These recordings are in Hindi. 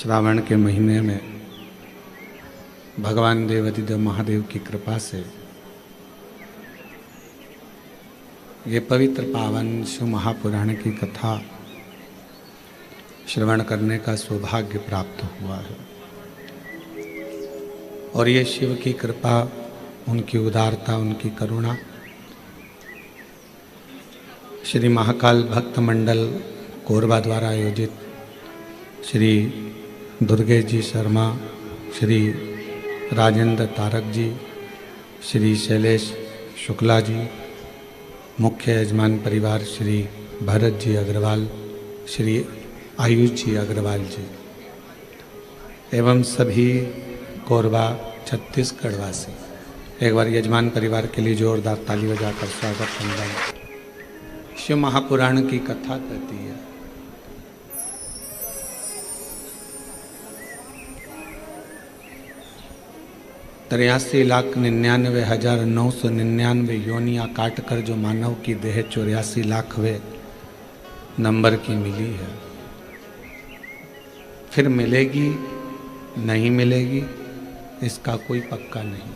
श्रावण के महीने में भगवान देवाधिदेव महादेव की कृपा से ये पवित्र पावन शिव महापुराण की कथा श्रवण करने का सौभाग्य प्राप्त हुआ है। और ये शिव की कृपा, उनकी उदारता, उनकी करुणा श्री महाकाल भक्त मंडल कोरबा द्वारा आयोजित श्री दुर्गेश जी शर्मा, श्री राजेंद्र तारक जी, श्री शैलेश शुक्ला जी, मुख्य यजमान परिवार श्री भरत जी अग्रवाल, श्री आयुष जी अग्रवाल जी एवं सभी कोरबा छत्तीसगढ़ वासी एक बार यजमान परिवार के लिए जोरदार ताली बजाकर स्वागत करना। शिव महापुराण की कथा कहती है, 83,99,999 योनियाँ काट कर जो मानव की देह 84 लाखवें नंबर की मिली है। फिर मिलेगी नहीं मिलेगी इसका कोई पक्का नहीं,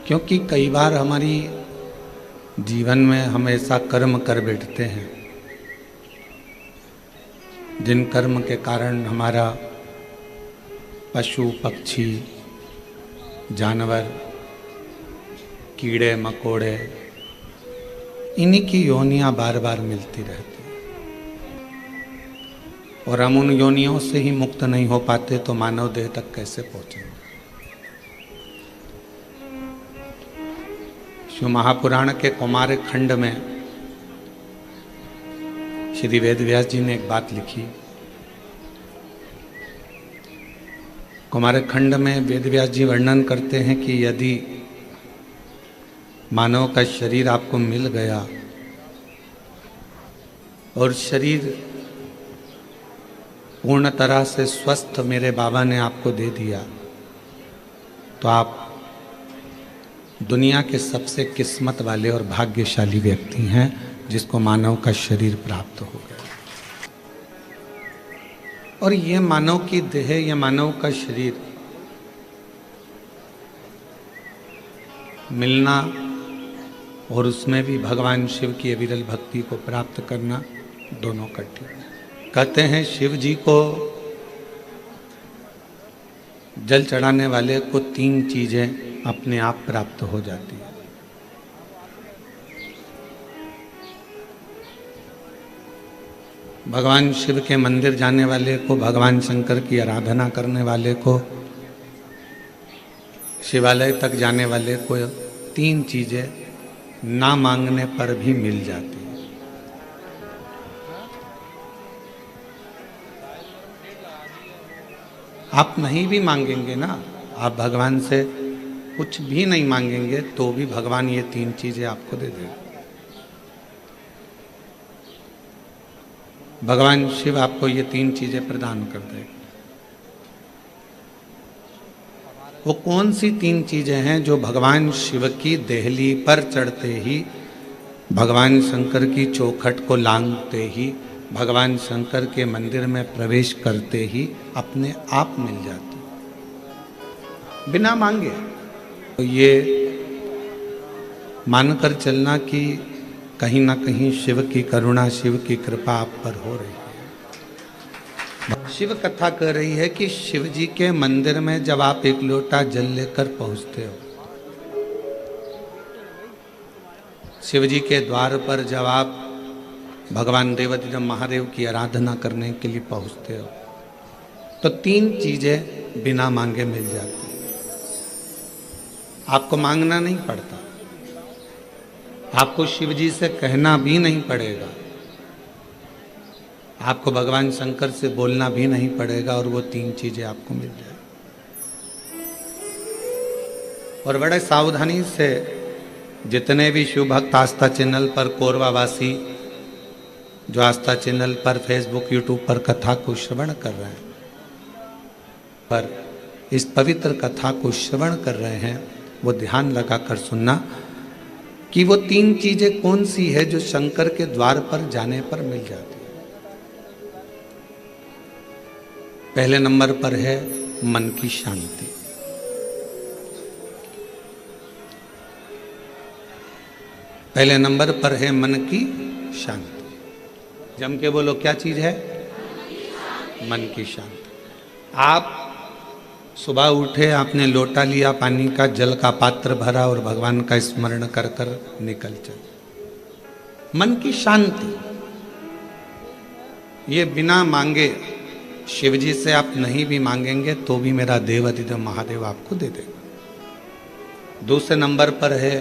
क्योंकि कई बार हमारी जीवन में हम ऐसा कर्म कर बैठते हैं जिन कर्म के कारण हमारा पशु पक्षी जानवर कीड़े मकोड़े इन्हीं की योनियां बार बार मिलती रहती और हम उन योनियों से ही मुक्त नहीं हो पाते तो मानव देह तक कैसे पहुंचेंगे। शिव महापुराण के कुमार खंड में श्री वेदव्यास जी ने एक बात लिखी। कुमार खंड में वेदव्यास जी वर्णन करते हैं कि यदि मानव का शरीर आपको मिल गया और शरीर पूर्ण तरह से स्वस्थ मेरे बाबा ने आपको दे दिया तो आप दुनिया के सबसे किस्मत वाले और भाग्यशाली व्यक्ति हैं जिसको मानव का शरीर प्राप्त हो गया। और ये मानव की देह, ये मानव का शरीर मिलना और उसमें भी भगवान शिव की विरल भक्ति को प्राप्त करना दोनों कठिन। कहते हैं शिव जी को जल चढ़ाने वाले को 3 चीजें अपने आप प्राप्त हो जाती है। भगवान शिव के मंदिर जाने वाले को, भगवान शंकर की आराधना करने वाले को, शिवालय तक जाने वाले को 3 चीजें ना मांगने पर भी मिल जाती है। आप नहीं भी मांगेंगे ना, आप भगवान से कुछ भी नहीं मांगेंगे तो भी भगवान ये 3 चीजें आपको दे देंगे। भगवान शिव आपको ये 3 चीजें प्रदान कर देंगे। वो कौन सी 3 चीजें हैं जो भगवान शिव की देहली पर चढ़ते ही, भगवान शंकर की चौखट को लांघते ही, भगवान शंकर के मंदिर में प्रवेश करते ही अपने आप मिल जाती बिना मांगे। तो ये मानकर चलना कि कहीं ना कहीं शिव की करुणा, शिव की कृपा आप पर हो रही है। शिव कथा कह रही है कि शिव जी के मंदिर में जब आप एक लोटा जल लेकर पहुंचते हो, शिव जी के द्वार पर जब आप भगवान देवाधिदेव महादेव की आराधना करने के लिए पहुंचते हो तो 3 चीजें बिना मांगे मिल जाती हैं। आपको मांगना नहीं पड़ता, आपको शिव जी से कहना भी नहीं पड़ेगा, आपको भगवान शंकर से बोलना भी नहीं पड़ेगा और वो 3 चीजें आपको मिल जाए। और बड़े सावधानी से जितने भी शिव भक्त आस्था चैनल पर, कोरबा वासी जो आस्था चैनल पर, फेसबुक, यूट्यूब पर कथा को श्रवण कर रहे हैं, पर इस पवित्र कथा को श्रवण कर रहे हैं, वो ध्यान लगाकर सुनना कि वो 3 चीजें कौन सी है जो शंकर के द्वार पर जाने पर मिल जाती है। पहले नंबर पर है मन की शांति। पहले नंबर पर है मन की शांति। जम के बोलो, क्या चीज है? मन की शांति। आप सुबह उठे, आपने लोटा लिया पानी का, जल का पात्र भरा और भगवान का स्मरण कर कर निकल चले। मन की शांति ये बिना मांगे, शिव जी से आप नहीं भी मांगेंगे तो भी मेरा देवाधिदेव महादेव आपको दे देगा। दूसरे नंबर पर है,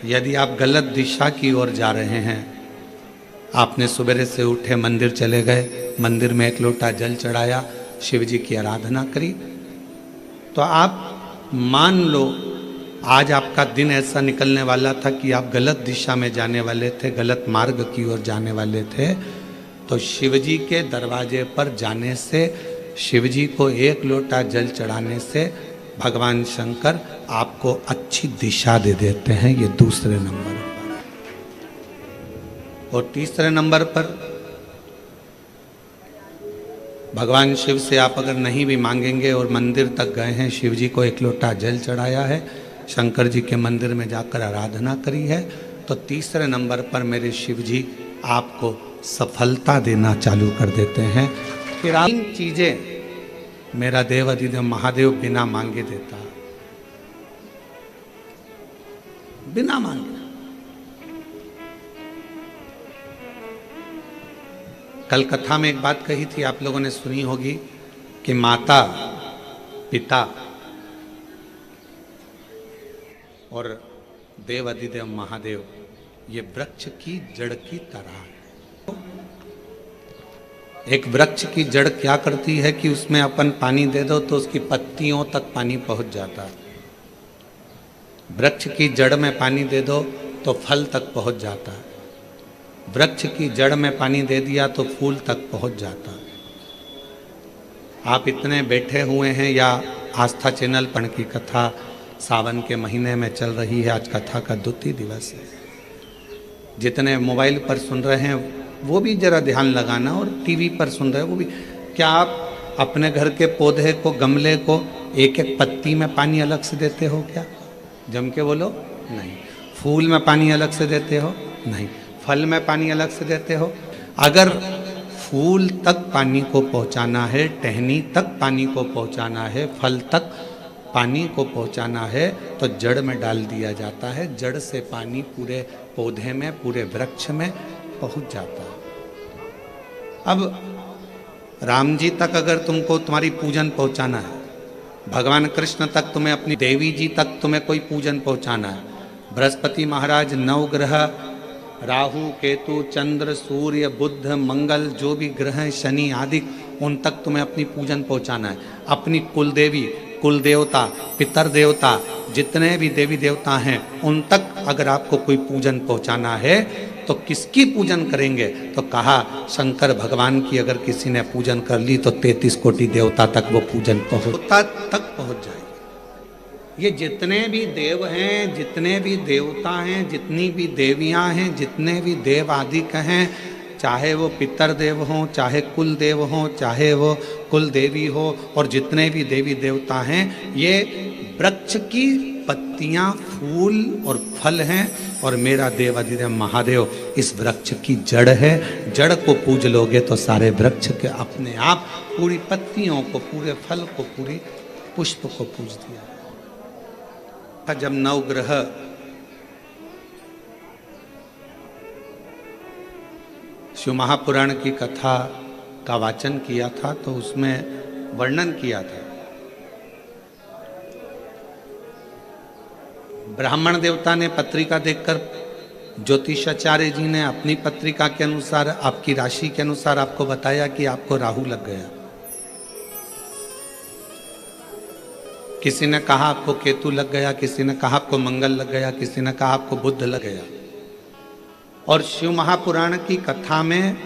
यदि आप गलत दिशा की ओर जा रहे हैं, आपने सवेरे से उठे, मंदिर चले गए, मंदिर में एक लोटा जल चढ़ाया, शिव जी की आराधना करी, तो आप मान लो आज आपका दिन ऐसा निकलने वाला था कि आप गलत दिशा में जाने वाले थे, गलत मार्ग की ओर जाने वाले थे, तो शिव जी के दरवाजे पर जाने से, शिव जी को एक लोटा जल चढ़ाने से भगवान शंकर आपको अच्छी दिशा दे देते हैं। ये दूसरे नंबर पर। और तीसरे नंबर पर भगवान शिव से आप अगर नहीं भी मांगेंगे और मंदिर तक गए हैं, शिव जी को एक लोटा जल चढ़ाया है, शंकर जी के मंदिर में जाकर आराधना करी है, तो तीसरे नंबर पर मेरे शिव जी आपको सफलता देना चालू कर देते हैं। फिर आप इन चीजें मेरा देवाधिदेव महादेव बिना मांगे देता, बिना मांगे। कल कथा में एक बात कही थी, आप लोगों ने सुनी होगी कि माता, पिता और देवाधिदेव महादेव ये वृक्ष की जड़ की तरह है। एक वृक्ष की जड़ क्या करती है कि उसमें अपन पानी दे दो तो उसकी पत्तियों तक पानी पहुंच जाता है। वृक्ष की जड़ में पानी दे दो तो फल तक पहुंच जाता है। वृक्ष की जड़ में पानी दे दिया तो फूल तक पहुंच जाता है। आप इतने बैठे हुए हैं, या आस्था चैनल पण की कथा सावन के महीने में चल रही है, आज कथा का 2 दिवस है। जितने मोबाइल पर सुन रहे हैं वो भी जरा ध्यान लगाना, और टीवी पर सुन रहे हैं वो भी। क्या आप अपने घर के पौधे को, गमले को एक एक पत्ती में पानी अलग से देते हो क्या? जम के बोलो, नहीं। फूल में पानी अलग से देते हो? नहीं। फल में पानी अलग से देते हो? अगर फूल तक पानी को पहुंचाना है, टहनी तक पानी को पहुंचाना है, फल तक पानी को पहुंचाना है, तो जड़ में डाल दिया जाता है। जड़ से पानी पूरे पौधे में, पूरे वृक्ष में पहुंच जाता है। अब राम जी तक अगर तुमको तुम्हारी पूजन पहुंचाना है, भगवान कृष्ण तक तुम्हें, अपनी देवी जी तक तुम्हें कोई पूजन पहुंचाना है, बृहस्पति महाराज, नवग्रह, राहु, केतु, चंद्र, सूर्य, बुध, मंगल, जो भी ग्रह हैं, शनि आदि, उन तक तुम्हें अपनी पूजन पहुंचाना है। अपनी कुल देवी, कुल देवता, पितर देवता, जितने भी देवी देवता हैं, उन तक अगर आपको कोई पूजन पहुंचाना है तो किसकी पूजन करेंगे? तो कहा शंकर भगवान की अगर किसी ने पूजन कर ली तो 33 कोटि देवता तक वो पूजन पहुंच जाएगी। ये जितने भी देव हैं, जितने भी देवता हैं, जितनी भी देवियां हैं, जितने भी देव आदि हैं, चाहे वो पितर देव हों, चाहे कुल देव हों, चाहे वो कुल देवी हो, और जितने भी देवी देवता हैं, ये वृक्ष की पत्तियां, फूल और फल हैं, और मेरा देवाधिदेव महादेव इस वृक्ष की जड़ है। जड़ को पूज लोगे तो सारे वृक्ष के अपने आप पूरी पत्तियों को, पूरे फल को, पूरी पुष्प को पूज दिया। जब नवग्रह शिव महापुराण की कथा का वाचन किया था तो उसमें वर्णन किया था, ब्राह्मण देवता ने पत्रिका देखकर ज्योतिषाचार्य जी ने अपनी पत्रिका के अनुसार, आपकी राशि के अनुसार आपको बताया कि आपको राहु लग गया। किसी ने कहा आपको केतु लग गया, किसी ने कहा आपको मंगल लग गया, किसी ने कहा आपको बुध लग गया। और शिव महापुराण की कथा में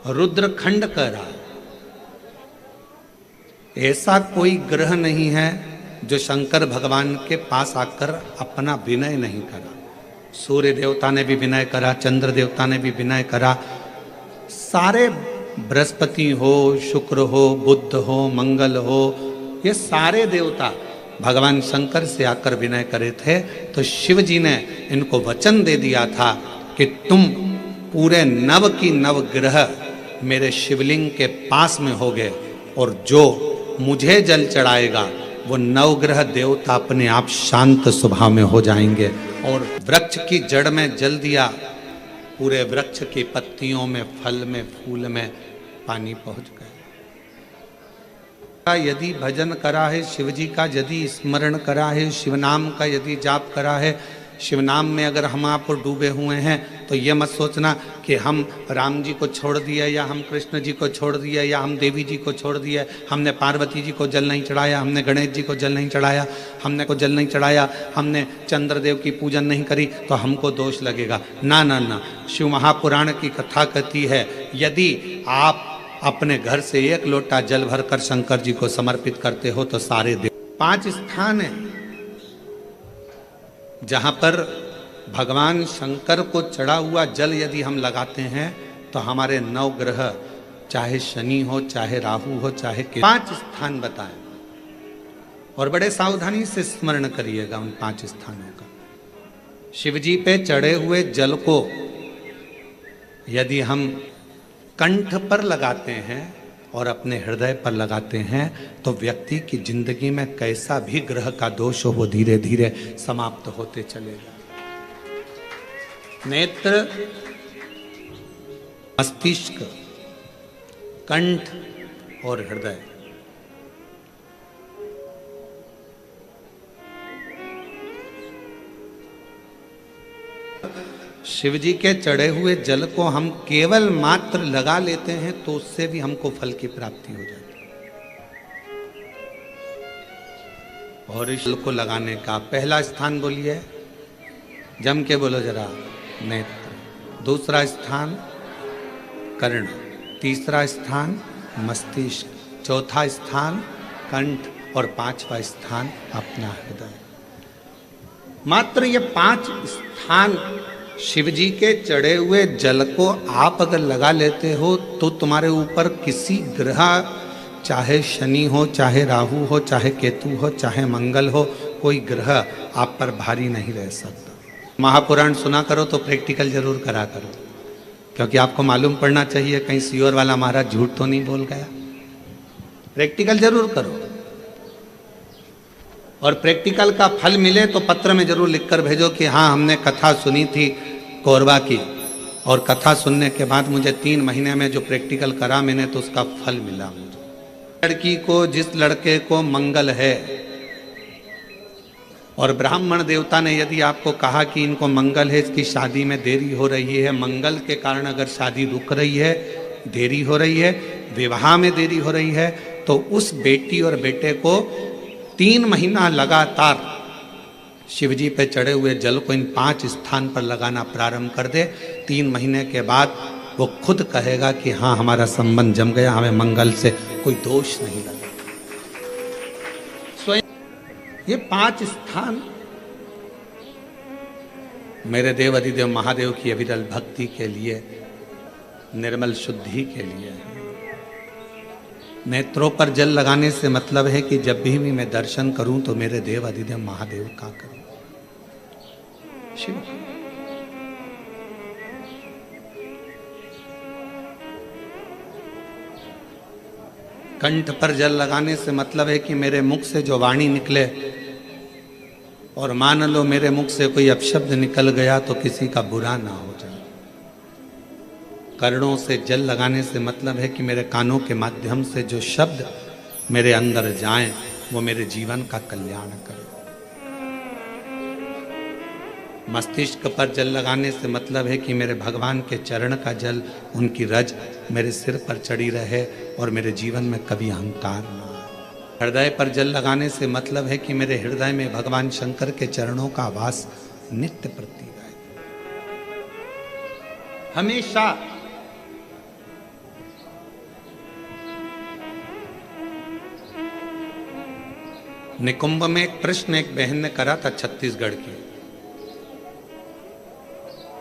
रुद्रखंड कह रहा है, ऐसा कोई ग्रह नहीं है जो शंकर भगवान के पास आकर अपना विनय नहीं करा। सूर्य देवता ने भी विनय करा, चंद्र देवता ने भी विनय करा, सारे बृहस्पति हो, शुक्र हो, बुध हो, मंगल हो, ये सारे देवता भगवान शंकर से आकर विनय करे थे। तो शिव जी ने इनको वचन दे दिया था कि तुम पूरे नव की नव ग्रह मेरे शिवलिंग के पास में होगे और जो मुझे जल चढ़ाएगा वो नवग्रह देवता अपने आप शांत स्वभाव में हो जाएंगे। और वृक्ष की जड़ में जल दिया, पूरे वृक्ष की पत्तियों में, फल में, फूल में पानी पहुंच गया। यदि भजन करा है शिव जी का, यदि स्मरण करा है शिव नाम का, यदि जाप करा है शिव नाम में, अगर हम आप डूबे हुए हैं तो ये मत सोचना कि हम राम जी को छोड़ दिए या हम कृष्ण जी को छोड़ दिए या हम देवी जी को छोड़ दिए, हमने पार्वती जी को जल नहीं चढ़ाया, हमने गणेश जी को जल नहीं चढ़ाया, हमने चंद्रदेव की पूजन नहीं करी तो हमको दोष लगेगा। ना ना ना, शिव महापुराण की कथा कहती है यदि आप अपने घर से एक लोटा जल भरकर शंकर जी को समर्पित करते हो तो सारे देव। 5 स्थान है जहां पर भगवान शंकर को चढ़ा हुआ जल यदि हम लगाते हैं तो हमारे 9 ग्रह, चाहे शनि हो, चाहे राहु हो, चाहे 5 स्थान बताएं और बड़े सावधानी से स्मरण करिएगा उन 5 स्थानों का। शिव जी पे चढ़े हुए जल को यदि हम कंठ पर लगाते हैं और अपने हृदय पर लगाते हैं तो व्यक्ति की जिंदगी में कैसा भी ग्रह का दोष हो वो धीरे धीरे समाप्त होते चलेगा। नेत्र, मस्तिष्क, कंठ और हृदय, शिव जी के चढ़े हुए जल को हम केवल मात्र लगा लेते हैं तो उससे भी हमको फल की प्राप्ति हो जाती है। और इस जल को लगाने का पहला स्थान बोलिए, जम के बोलो जरा, नेत्र। दूसरा स्थान कर्ण, तीसरा स्थान मस्तिष्क, चौथा स्थान कंठ और 5वां स्थान अपना हृदय। मात्र ये 5 स्थान शिव जी के चढ़े हुए जल को आप अगर लगा लेते हो तो तुम्हारे ऊपर किसी ग्रह, चाहे शनि हो, चाहे राहु हो, चाहे केतु हो, चाहे मंगल हो, कोई ग्रह आप पर भारी नहीं रह सकता। महापुराण सुना करो तो प्रैक्टिकल जरूर करा करो, क्योंकि आपको मालूम पड़ना चाहिए कहीं सियोर वाला महाराज झूठ तो नहीं बोल गया। प्रैक्टिकल जरूर करो और प्रैक्टिकल का फल मिले तो पत्र में जरूर लिखकर भेजो कि हाँ हमने कथा सुनी थी कोरबा की और कथा सुनने के बाद मुझे 3 महीने में जो प्रैक्टिकल करा मैंने तो उसका फल मिला मुझे। लड़की को, जिस लड़के को मंगल है और ब्राह्मण देवता ने यदि आपको कहा कि इनको मंगल है, इसकी शादी में देरी हो रही है, मंगल के कारण अगर शादी रुक रही है, देरी हो रही है, विवाह में देरी हो रही है, तो उस बेटी और बेटे को 3 महीना लगातार शिव जी पे चढ़े हुए जल को इन 5 स्थान पर लगाना प्रारंभ कर दे। 3 महीने के बाद वो खुद कहेगा कि हाँ हमारा संबंध जम गया, हमें मंगल से कोई दोष नहीं लगा। स्वयं ये 5 स्थान मेरे देव अधिदेव महादेव की अविरल भक्ति के लिए, निर्मल शुद्धि के लिए है। नेत्रों पर जल लगाने से मतलब है कि जब भी मैं दर्शन करूं तो मेरे देव अधिदेव महादेव का करूं, शिव। कंठ पर जल लगाने से मतलब है कि मेरे मुख से जो वाणी निकले और मान लो मेरे मुख से कोई अपशब्द निकल गया तो किसी का बुरा ना हो जाए। कर्णों से जल लगाने से मतलब है कि मेरे कानों के माध्यम से जो शब्द मेरे अंदर जाएं वो मेरे जीवन का कल्याण करें। मस्तिष्क पर जल लगाने से मतलब है कि मेरे भगवान के चरण का जल, उनकी रज मेरे सिर पर चढ़ी रहे और मेरे जीवन में कभी अहंकार ना आए। हृदय पर जल लगाने से मतलब है कि मेरे हृदय में भगवान शंकर के चरणों का वास नित्य प्रति रहे, हमेशा। निकुंभ में एक प्रश्न एक बहन ने करा था छत्तीसगढ़ की,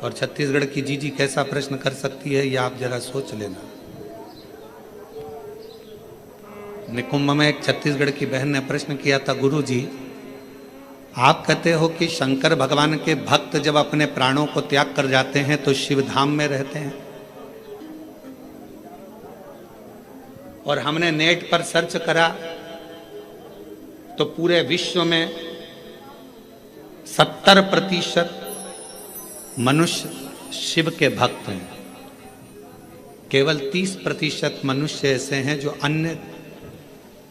और छत्तीसगढ़ की जीजी कैसा प्रश्न कर सकती है ये आप जरा सोच लेना। निकुंभ में एक छत्तीसगढ़ की बहन ने प्रश्न किया था, गुरु जी आप कहते हो कि शंकर भगवान के भक्त जब अपने प्राणों को त्याग कर जाते हैं तो शिव धाम में रहते हैं, और हमने नेट पर सर्च करा तो पूरे विश्व में 70% मनुष्य शिव के भक्त हैं, केवल 30% मनुष्य ऐसे हैं जो अन्य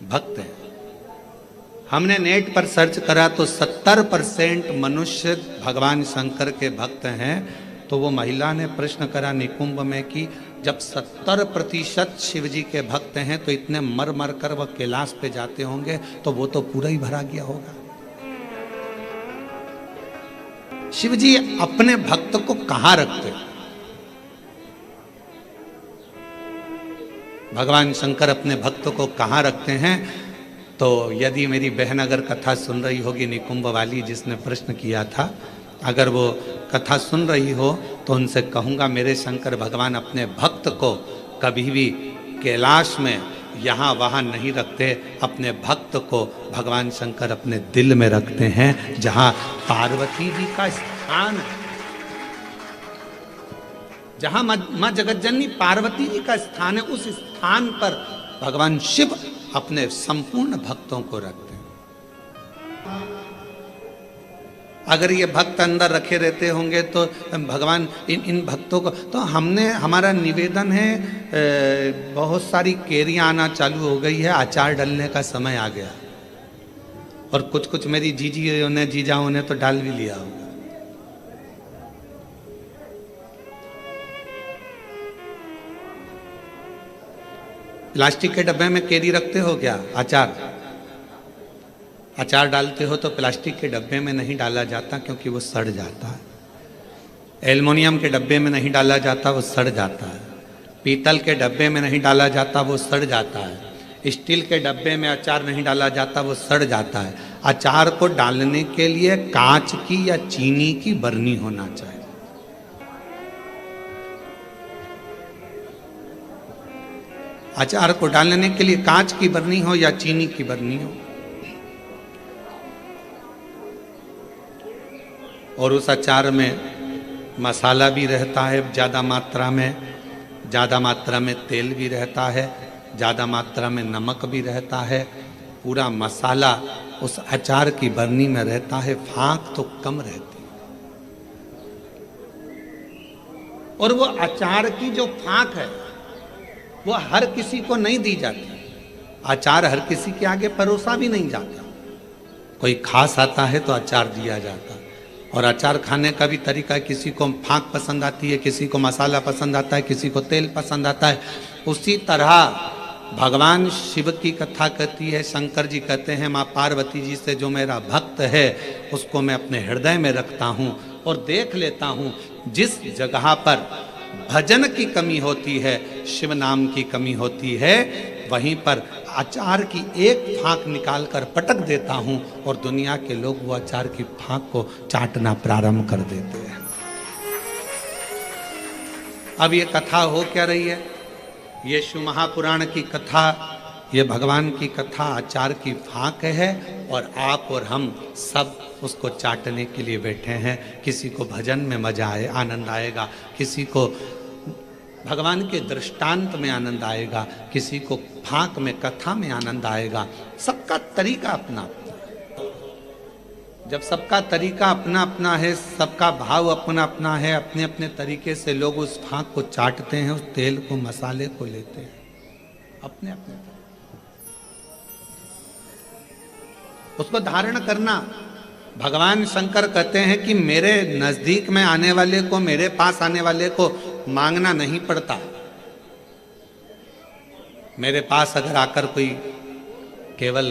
भक्त हैं। हमने नेट पर सर्च करा तो 70% मनुष्य भगवान शंकर के भक्त हैं। तो वो महिला ने प्रश्न करा निकुंभ में कि जब 70% शिव जी के भक्त हैं तो इतने मर मर कर वह कैलाश पे जाते होंगे तो वो तो पूरा ही भरा गया होगा। शिव जी अपने भक्त को कहां रखते? भगवान शंकर अपने भक्त को कहां रखते हैं? तो यदि मेरी बहन अगर कथा सुन रही होगी निकुंभ वाली जिसने प्रश्न किया था, अगर वो कथा सुन रही हो तो उनसे कहूँगा मेरे शंकर भगवान अपने भक्त को कभी भी कैलाश में यहाँ वहाँ नहीं रखते, अपने भक्त को भगवान शंकर अपने दिल में रखते हैं जहाँ पार्वती जी का स्थान है, जहाँ माँ जगतजननी पार्वती जी का स्थान है, उस स्थान पर भगवान शिव अपने संपूर्ण भक्तों को रखते हैं। अगर ये भक्त अंदर रखे रहते होंगे तो भगवान इन भक्तों को, तो हमारा निवेदन है, बहुत सारी केरियां आना चालू हो गई है, अचार डालने का समय आ गया, और कुछ कुछ मेरी जीजियों ने जीजाओं ने तो डाल भी लिया होगा। प्लास्टिक के डब्बे में केरी रखते हो क्या? अचार डालते हो तो प्लास्टिक के डब्बे में नहीं डाला जाता क्योंकि वो सड़ जाता है। एल्युमिनियम के डब्बे में नहीं डाला जाता, वो सड़ जाता है। पीतल के डब्बे में नहीं डाला जाता, वो सड़ जाता है। स्टील के डब्बे में अचार नहीं डाला जाता, वो सड़ जाता है। अचार को डालने के लिए कांच की या चीनी की बरनी होना चाहिए। अचार को डालने के लिए कांच की बरनी हो या चीनी की बरनी हो, और उस अचार में मसाला भी रहता है ज़्यादा मात्रा में तेल भी रहता है, ज़्यादा मात्रा में नमक भी रहता है। पूरा मसाला उस अचार की बरनी में रहता है, फाँक तो कम रहती है। और वो अचार की जो फाँक है वो हर किसी को नहीं दी जाती। अचार हर किसी के आगे परोसा भी नहीं जाता। कोई खास आता है तो अचार दिया जाता, और अचार खाने का भी तरीका, किसी को फाँक पसंद आती है, किसी को मसाला पसंद आता है, किसी को तेल पसंद आता है। उसी तरह भगवान शिव की कथा कहती है, शंकर जी कहते हैं माँ पार्वती जी से जो मेरा भक्त है उसको मैं अपने हृदय में रखता हूँ, और देख लेता हूँ जिस जगह पर भजन की कमी होती है, शिव नाम की कमी होती है, वहीं पर अचार की एक फाँक निकाल कर पटक देता हूँ और दुनिया के लोग वो अचार की फाँक को चाटना प्रारंभ कर देते हैं। अब ये कथा हो क्या रही है? ये शिव महापुराण की कथा, ये भगवान की कथा अचार की फाँक है, और आप और हम सब उसको चाटने के लिए बैठे हैं। किसी को भजन में मजा आए, आनंद आएगा, किसी को भगवान के दृष्टांत में आनंद आएगा, किसी को फाँक में, कथा में आनंद आएगा। सबका तरीका अपना अपना है। जब सबका तरीका अपना अपना है, सबका भाव अपना अपना है, अपने अपने तरीके से लोग उस फाँक को चाटते हैं, उस तेल को, मसाले को लेते हैं अपने अपने। उसको धारण करना, भगवान शंकर कहते हैं कि मेरे नजदीक में आने वाले को, मेरे पास आने वाले को मांगना नहीं पड़ता। मेरे पास अगर आकर कोई, केवल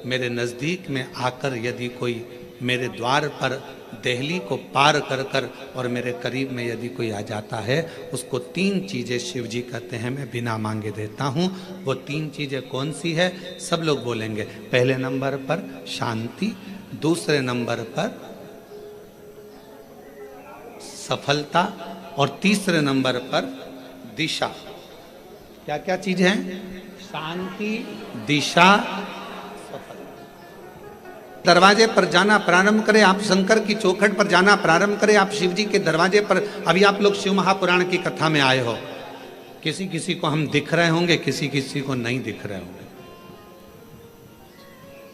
मेरे नजदीक में आकर यदि कोई मेरे द्वार पर देहली को पार कर कर और मेरे करीब में यदि कोई आ जाता है, उसको 3 चीज़ें शिव जी कहते हैं मैं बिना मांगे देता हूँ। वो 3 चीज़ें कौन सी है? सब लोग बोलेंगे। पहले नंबर पर शांति, दूसरे नंबर पर सफलता और तीसरे नंबर पर दिशा। क्या क्या चीज है? शांति, दिशा, सफलता। दरवाजे पर जाना प्रारंभ करें आप, शंकर की चौखट पर जाना प्रारंभ करें आप, शिव जी के दरवाजे पर। अभी आप लोग शिव महापुराण की कथा में आए हो, किसी किसी को हम दिख रहे होंगे, किसी किसी को नहीं दिख रहे होंगे।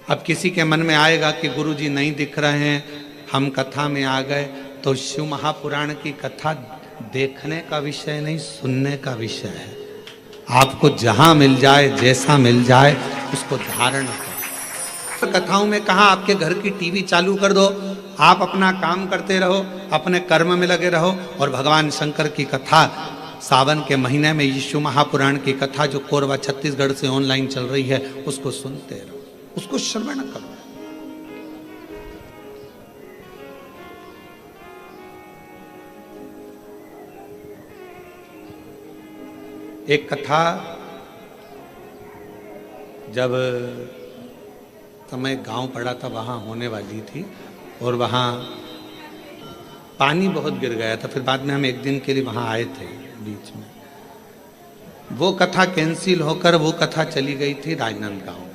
अब किसी के मन में आएगा कि गुरु जी नहीं दिख रहे हैं, हम कथा में आ गए, तो शिव महापुराण की कथा देखने का विषय नहीं, सुनने का विषय है। आपको जहां मिल जाए, जैसा मिल जाए, उसको धारण करो। कथाओं में कहा आपके घर की टीवी चालू कर दो, आप अपना काम करते रहो, अपने कर्म में लगे रहो, और भगवान शंकर की कथा सावन के महीने में यीशु महापुराण की कथा जो कोरबा छत्तीसगढ़ से ऑनलाइन चल रही है, उसको सुनते रहो, उसको श्रवण करो। एक कथा जब समय गांव पड़ा था वहाँ होने वाली थी, और वहाँ पानी बहुत गिर गया था। फिर बाद में हम एक दिन के लिए वहाँ आए थे बीच में। वो कथा कैंसिल होकर वो कथा चली गई थी राजनांदगांव में।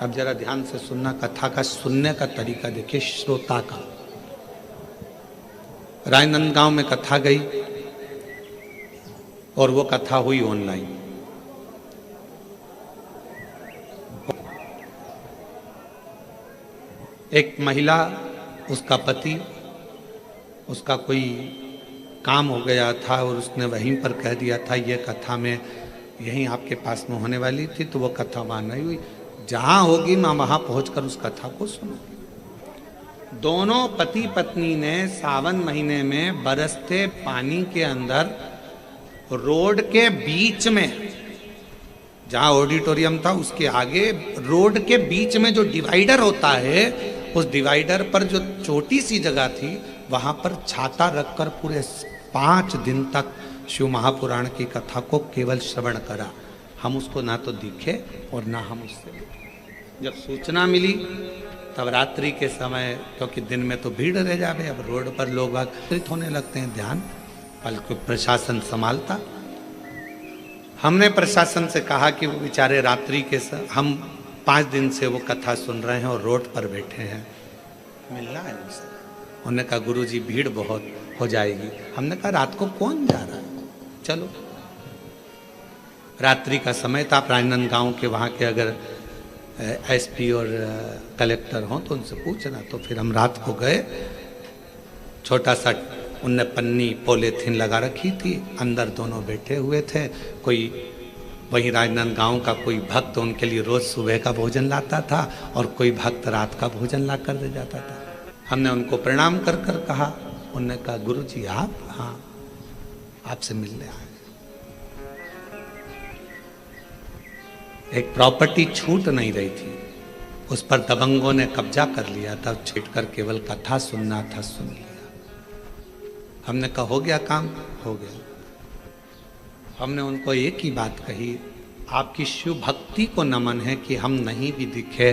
अब जरा ध्यान से सुनना, कथा का सुनने का तरीका देखिए श्रोता का। राजनांदगांव में कथा गई और वो कथा हुई ऑनलाइन। एक महिला, उसका पति, उसका कोई काम हो गया था और उसने वहीं पर कह दिया था ये कथा में यहीं आपके पास में होने वाली थी, तो वो कथा वहाँ नहीं हुई। जहाँ होगी मैं वहाँ पहुँचकर उस कथा को सुनूंगी। दोनों पति पत्नी ने सावन महीने में बरसते पानी के अंदर रोड के बीच में, जहां ऑडिटोरियम था उसके आगे रोड के बीच में जो डिवाइडर होता है, उस डिवाइडर पर जो छोटी सी जगह थी, वहां पर छाता रखकर पूरे 5 दिन तक शिव महापुराण की कथा को केवल श्रवण करा। हम उसको ना तो दिखे और ना हम उससे। जब सूचना मिली तब रात्रि के समय, क्योंकि दिन में तो भीड़ रह जावे, अब रोड पर लोग आकर्षित होने लगते हैं, ध्यान बल्कि प्रशासन संभालता। हमने प्रशासन से कहा कि वो बेचारे रात्रि के हम 5 दिन से वो कथा सुन रहे हैं और रोड पर बैठे हैं, मिलना है उनसे। उन्होंने कहा गुरुजी भीड़ बहुत हो जाएगी। हमने कहा रात को कौन जा रहा है, चलो। रात्रि का समय था। राजनांदगांव के वहाँ के अगर एसपी और कलेक्टर हों तो उनसे पूछना। तो फिर हम रात को गए। छोटा सा उनने पन्नी पॉलीथीन लगा रखी थी, अंदर दोनों बैठे हुए थे। कोई वहीं राजनांदगांव का कोई भक्त उनके लिए रोज सुबह का भोजन लाता था और कोई भक्त रात का भोजन ला कर दे जाता था। हमने उनको प्रणाम कर कर कहा। उन्होंने कहा गुरु जी आप? हाँ, आपसे मिलने आए। एक प्रॉपर्टी छूट नहीं रही थी, उस पर दबंगों ने कब्जा कर लिया था। छीट कर केवल कथा सुनना था, सुन लिया। हमने कहा हो गया काम, हो गया। हमने उनको एक ही बात कही, आपकी शिव भक्ति को नमन है कि हम नहीं भी दिखे,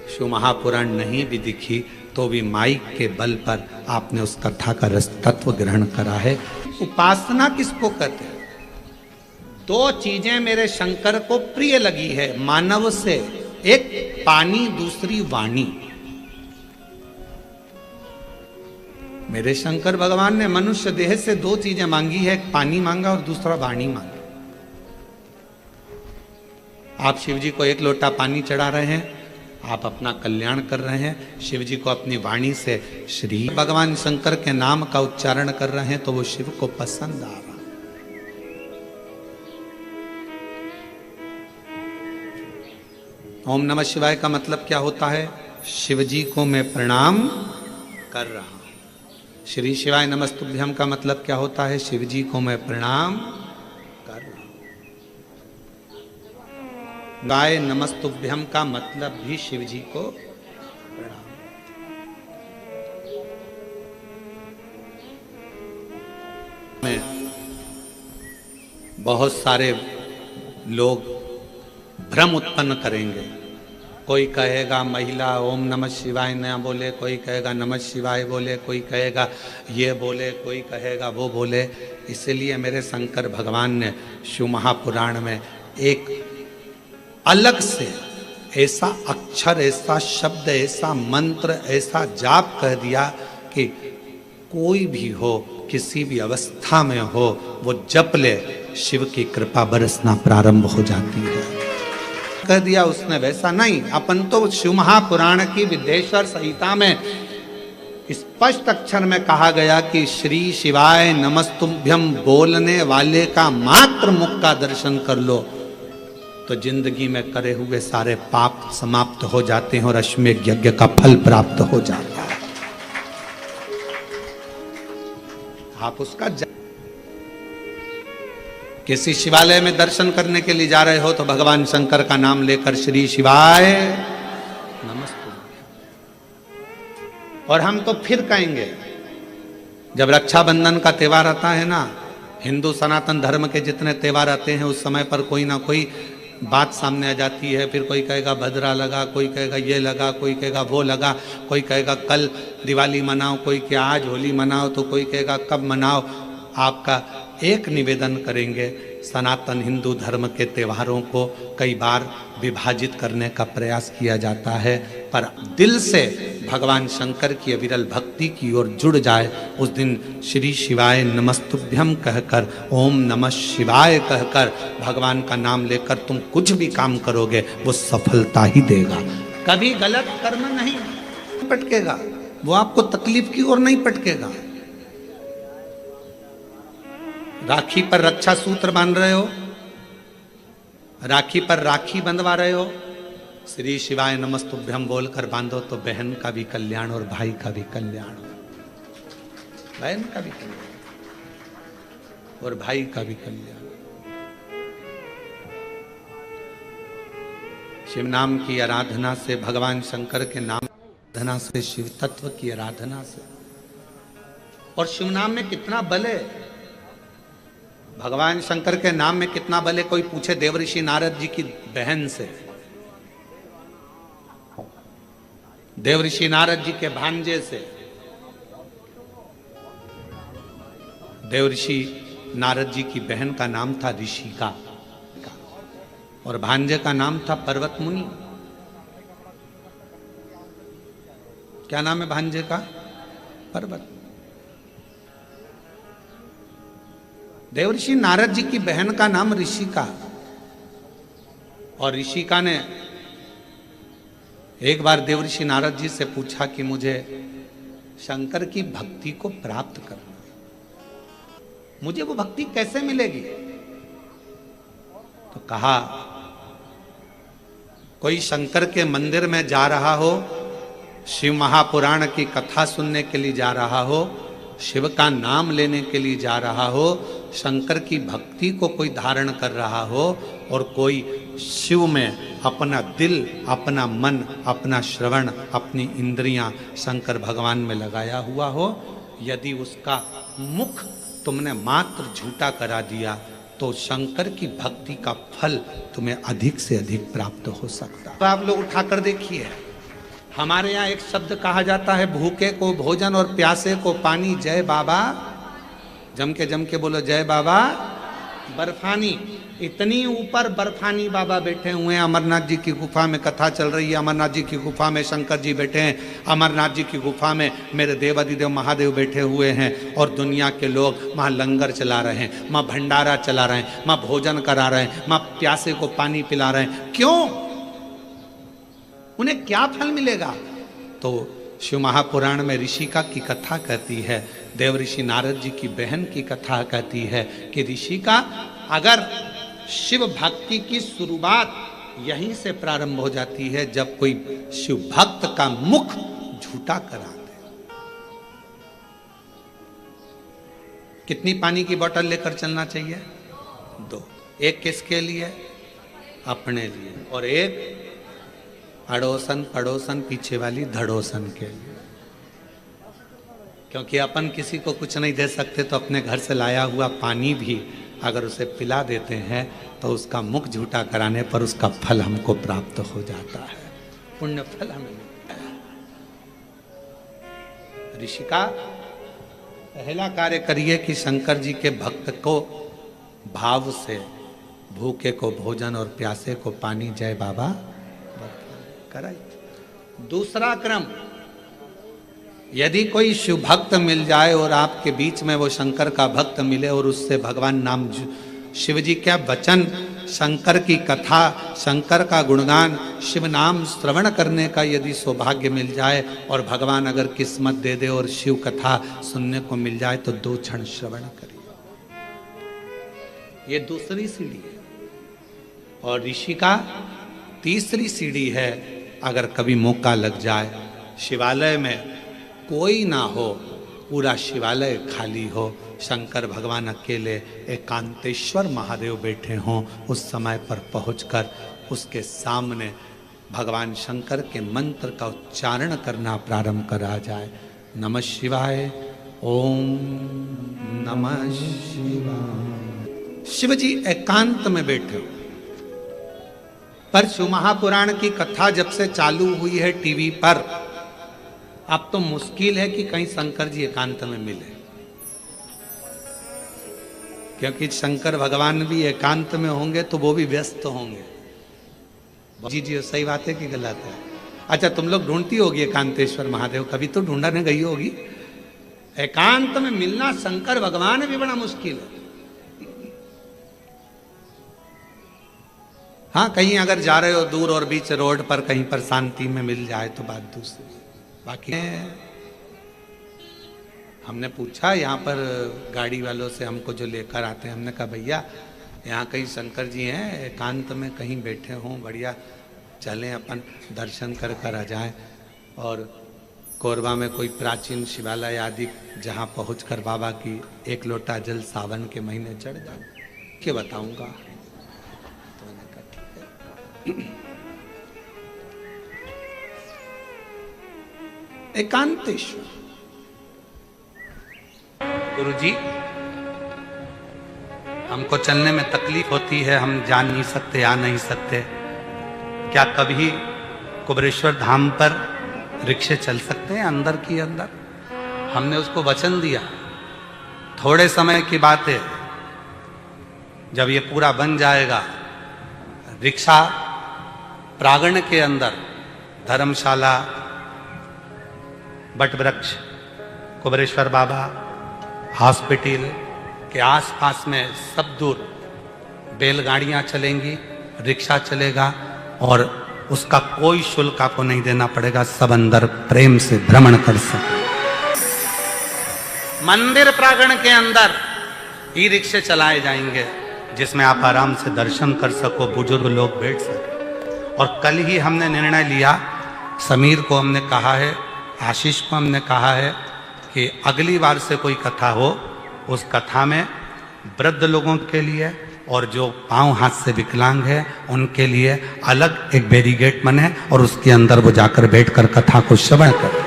शिव महापुराण नहीं भी दिखी, तो भी माइक के बल पर आपने उस कथा का रस तत्व ग्रहण करा है। उपासना किसको कहते हैं? 2 चीजें मेरे शंकर को प्रिय लगी है मानव से, एक पानी, दूसरी वाणी। मेरे शंकर भगवान ने मनुष्य देह से 2 चीजें मांगी है, एक पानी मांगा और दूसरा वाणी मांगी। आप शिव जी को 1 लोटा पानी चढ़ा रहे हैं, आप अपना कल्याण कर रहे हैं। शिव जी को अपनी वाणी से श्री भगवान शंकर के नाम का उच्चारण कर रहे हैं, तो वो शिव को पसंद आ रहा। ओम नमः शिवाय का मतलब क्या होता है? शिव जी को मैं प्रणाम कर रहा हूं। श्री शिवाय नमस्तुभ्यम का मतलब क्या होता है? शिव जी को मैं प्रणाम कर रहा हूं। गाय नमस्तुभ्यम का मतलब भी शिव जी को प्रणाम। में बहुत सारे लोग भ्रम उत्पन्न करेंगे। कोई कहेगा महिला ओम नमः शिवाय न बोले, कोई कहेगा नमः शिवाय बोले, कोई कहेगा ये बोले, कोई कहेगा वो बोले। इसलिए मेरे शंकर भगवान ने शिव महापुराण में एक अलग से ऐसा अक्षर, ऐसा शब्द, ऐसा मंत्र, ऐसा जाप कह दिया कि कोई भी हो, किसी भी अवस्था में हो, वो जप ले, शिव की कृपा बरसना प्रारंभ हो जाती है। कह दिया उसने, वैसा नहीं। अपन तो शिव महापुराण की विद्येश्वर संहिता में स्पष्ट अक्षर में कहा गया कि श्री शिवाय नमस्तुभ्यम बोलने वाले का मात्र मुख का दर्शन कर लो तो जिंदगी में करे हुए सारे पाप समाप्त हो जाते हैं और अश्वमेध यज्ञ का फल प्राप्त हो जाता है। आप उसका किसी शिवालय में दर्शन करने के लिए जा रहे हो तो भगवान शंकर का नाम लेकर श्री शिवाय नमस्तुभ्यम। और हम तो फिर कहेंगे, जब रक्षाबंधन का त्योहार आता है ना, हिंदू सनातन धर्म के जितने त्योहार आते हैं उस समय पर कोई ना कोई बात सामने आ जाती है। फिर कोई कहेगा भद्रा लगा, कोई कहेगा ये लगा, कोई कहेगा वो लगा, कोई कहेगा कल दिवाली मनाओ, कोई क्या आज होली मनाओ, तो कोई कहेगा कब मनाओ। आपका एक निवेदन करेंगे, सनातन हिंदू धर्म के त्योहारों को कई बार विभाजित करने का प्रयास किया जाता है, पर दिल से भगवान शंकर की अविरल भक्ति की ओर जुड़ जाए, उस दिन श्री शिवाय नमस्तुभ्यम कहकर, ओम नमः शिवाय कहकर भगवान का नाम लेकर तुम कुछ भी काम करोगे वो सफलता ही देगा। कभी गलत कर्म नहीं पटकेगा, वो आपको तकलीफ की ओर नहीं पटकेगा। राखी पर रक्षा सूत्र बांध रहे हो, राखी पर राखी बंधवा रहे हो, श्री शिवाय नमस्तुभ्यम बोलकर बांधो तो बहन का भी कल्याण और भाई का भी कल्याण, बहन का भी कल्याण और भाई का भी कल्याण। शिव नाम की आराधना से, भगवान शंकर के नाम आराधना से, शिव तत्व की आराधना से, और शिव नाम में कितना बल है, भगवान शंकर के नाम में कितना बल है। कोई पूछे देवऋषि नारद जी की बहन से, देवऋषि नारद जी के भांजे से। देवऋषि नारद जी की बहन का नाम था ऋषिका और भांजे का नाम था पर्वत मुनि। क्या नाम है भांजे का? पर्वत। देवऋषि नारद जी की बहन का नाम ऋषिका, और ऋषिका ने एक बार देवऋषि नारद जी से पूछा कि मुझे शंकर की भक्ति को प्राप्त करना, मुझे वो भक्ति कैसे मिलेगी? तो कहा, कोई शंकर के मंदिर में जा रहा हो, शिव महापुराण की कथा सुनने के लिए जा रहा हो, शिव का नाम लेने के लिए जा रहा हो, शंकर की भक्ति को कोई धारण कर रहा हो, और कोई शिव में अपना दिल, अपना मन, अपना श्रवण, अपनी इंद्रियां शंकर भगवान में लगाया हुआ हो, यदि उसका मुख तुमने मात्र झूठा करा दिया तो शंकर की भक्ति का फल तुम्हें अधिक से अधिक प्राप्त हो सकता है। तो आप लोग उठाकर देखिए, हमारे यहाँ एक शब्द कहा जाता है, भूखे को भोजन और प्यासे को पानी। जय बाबा, जम के बोलो जय बाबा। बर्फानी, इतनी ऊपर बर्फानी बाबा बैठे हुए हैं। अमरनाथ जी की गुफा में कथा चल रही है, अमरनाथ जी की गुफा में शंकर जी बैठे हैं, अमरनाथ जी की गुफा में मेरे देवादिदेव महादेव बैठे हुए हैं, और दुनिया के लोग वहाँ लंगर चला रहे हैं, वहाँ भंडारा चला रहे हैं, वहाँ भोजन करा रहे हैं, वहाँ प्यासे को पानी पिला रहे हैं। क्यों? उन्हें क्या फल मिलेगा? तो शिव महापुराण में ऋषिका की कथा कहती है, देवऋषि नारद जी की बहन की कथा कहती है कि ऋषिका, अगर शिव भक्ति की शुरुआत यहीं से प्रारंभ हो जाती है जब कोई शिव भक्त का मुख झूठा करा दे। कितनी पानी की बोतल लेकर चलना चाहिए? 2। एक किसके लिए? अपने लिए, और एक अड़ोसन पड़ोसन पीछे वाली धड़ोसन के लिए। क्योंकि अपन किसी को कुछ नहीं दे सकते, तो अपने घर से लाया हुआ पानी भी अगर उसे पिला देते हैं तो उसका मुख झूठा कराने पर उसका फल हमको प्राप्त हो जाता है, पुण्य फल हमें मिलता है। ऋषिका पहला कार्य करिए कि शंकर जी के भक्त को भाव से, भूखे को भोजन और प्यासे को पानी, जय बाबा कराइए। दूसरा क्रम, यदि कोई शिव भक्त मिल जाए और आपके बीच में वो शंकर का भक्त मिले और उससे भगवान नाम, शिव जी क्या वचन, शंकर की कथा, शंकर का गुणगान, शिव नाम श्रवण करने का यदि सौभाग्य मिल जाए और भगवान अगर किस्मत दे दे और शिव कथा सुनने को मिल जाए तो 2 क्षण श्रवण करिए। ये दूसरी सीढ़ी है। और ऋषि का तीसरी सीढ़ी है, अगर कभी मौका लग जाए, शिवालय में कोई ना हो, पूरा शिवालय खाली हो, शंकर भगवान अकेले एकांतेश्वर महादेव बैठे हों, उस समय पर पहुंचकर उसके सामने भगवान शंकर के मंत्र का उच्चारण करना प्रारंभ करा जाए। नमः शिवाय, ओम नमः शिवाय। शिव जी एकांत में बैठे हो। पर शिव महापुराण की कथा जब से चालू हुई है टीवी पर, अब तो मुश्किल है कि कहीं शंकर जी एकांत में मिले, क्योंकि शंकर भगवान भी एकांत में होंगे तो वो भी व्यस्त होंगे। जी जी सही बात है कि गलत है? अच्छा, तुम लोग ढूंढती होगी एकांतेश्वर महादेव, कभी तो ढूंढने गई होगी। एकांत में मिलना शंकर भगवान भी बड़ा मुश्किल है। हाँ, कहीं अगर जा रहे हो दूर और बीच रोड पर कहीं पर शांति में मिल जाए तो बात दूसरी। बाकी हमने पूछा यहाँ पर गाड़ी वालों से, हमको जो लेकर आते हैं, हमने कहा भैया यहाँ कहीं शंकर जी हैं एकांत में कहीं बैठे हों, बढ़िया चलें अपन दर्शन कर आ जाएं। और कोरबा में कोई प्राचीन शिवालय आदि जहाँ पहुँचकर बाबा की 1 लोटा जल सावन के महीने चढ़ जाए, क्या बताऊँगा। तो मैंने कहा ठीक है। एकांतेश्वर गुरु जी, हमको चलने में तकलीफ होती है, हम जा नहीं सकते, आ नहीं सकते, क्या कभी कुबरेश्वर धाम पर रिक्शे चल सकते हैं अंदर की अंदर? हमने उसको वचन दिया, थोड़े समय की बात है, जब ये पूरा बन जाएगा, रिक्शा प्रांगण के अंदर धर्मशाला, बट वृक्ष, कुबरेश्वर बाबा, हॉस्पिटल के आसपास में सब दूर बैलगाड़ियां चलेंगी, रिक्शा चलेगा और उसका कोई शुल्क आपको नहीं देना पड़ेगा, सब अंदर प्रेम से भ्रमण कर सके। मंदिर प्रांगण के अंदर ई रिक्शे चलाए जाएंगे जिसमें आप आराम से दर्शन कर सको, बुजुर्ग लोग बैठ सके। और कल ही हमने निर्णय लिया, समीर को हमने कहा है, आशीष को हमने कहा है कि अगली बार से कोई कथा हो, उस कथा में वृद्ध लोगों के लिए और जो पांव हाथ से विकलांग है उनके लिए अलग एक बैरिकेड बने और उसके अंदर वो जाकर बैठकर कथा को श्रवण करें,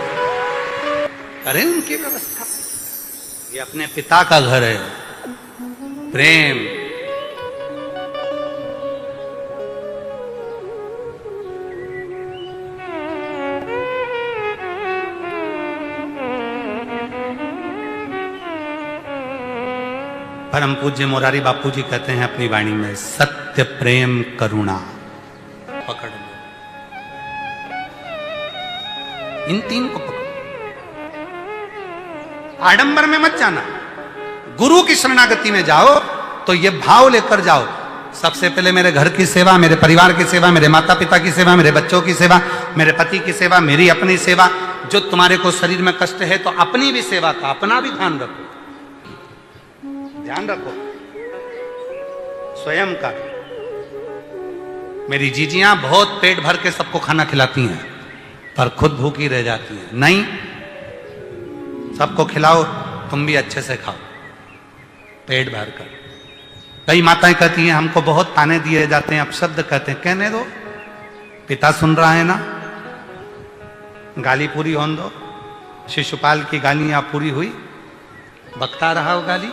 उनकी व्यवस्था। ये अपने पिता का घर है, प्रेम। परम पूज्य मोरारी बापू जी कहते हैं अपनी वाणी में, सत्य प्रेम करुणा, पकड़ लो इन 3 को, पकड़ो। आडंबर में मत जाना, गुरु की शरणागति में जाओ तो ये भाव लेकर जाओ, सबसे पहले मेरे घर की सेवा, मेरे परिवार की सेवा, मेरे माता पिता की सेवा, मेरे बच्चों की सेवा, मेरे पति की सेवा, मेरी अपनी सेवा। जो तुम्हारे को शरीर में कष्ट है तो अपनी भी सेवा का, अपना भी ध्यान रखो, ध्यान रखो स्वयं का। मेरी जीजियां बहुत पेट भर के सबको खाना खिलाती हैं पर खुद भूखी रह जाती हैं। नहीं, सबको खिलाओ, तुम भी अच्छे से खाओ पेट भर कर। कई माताएं कहती हैं हमको बहुत ताने दिए जाते हैं, अपशब्द कहते हैं, कहने दो, पिता सुन रहा है ना, गाली पूरी होने दो, शिशुपाल की गालियां पूरी हुई, बकता रहा वो गाली,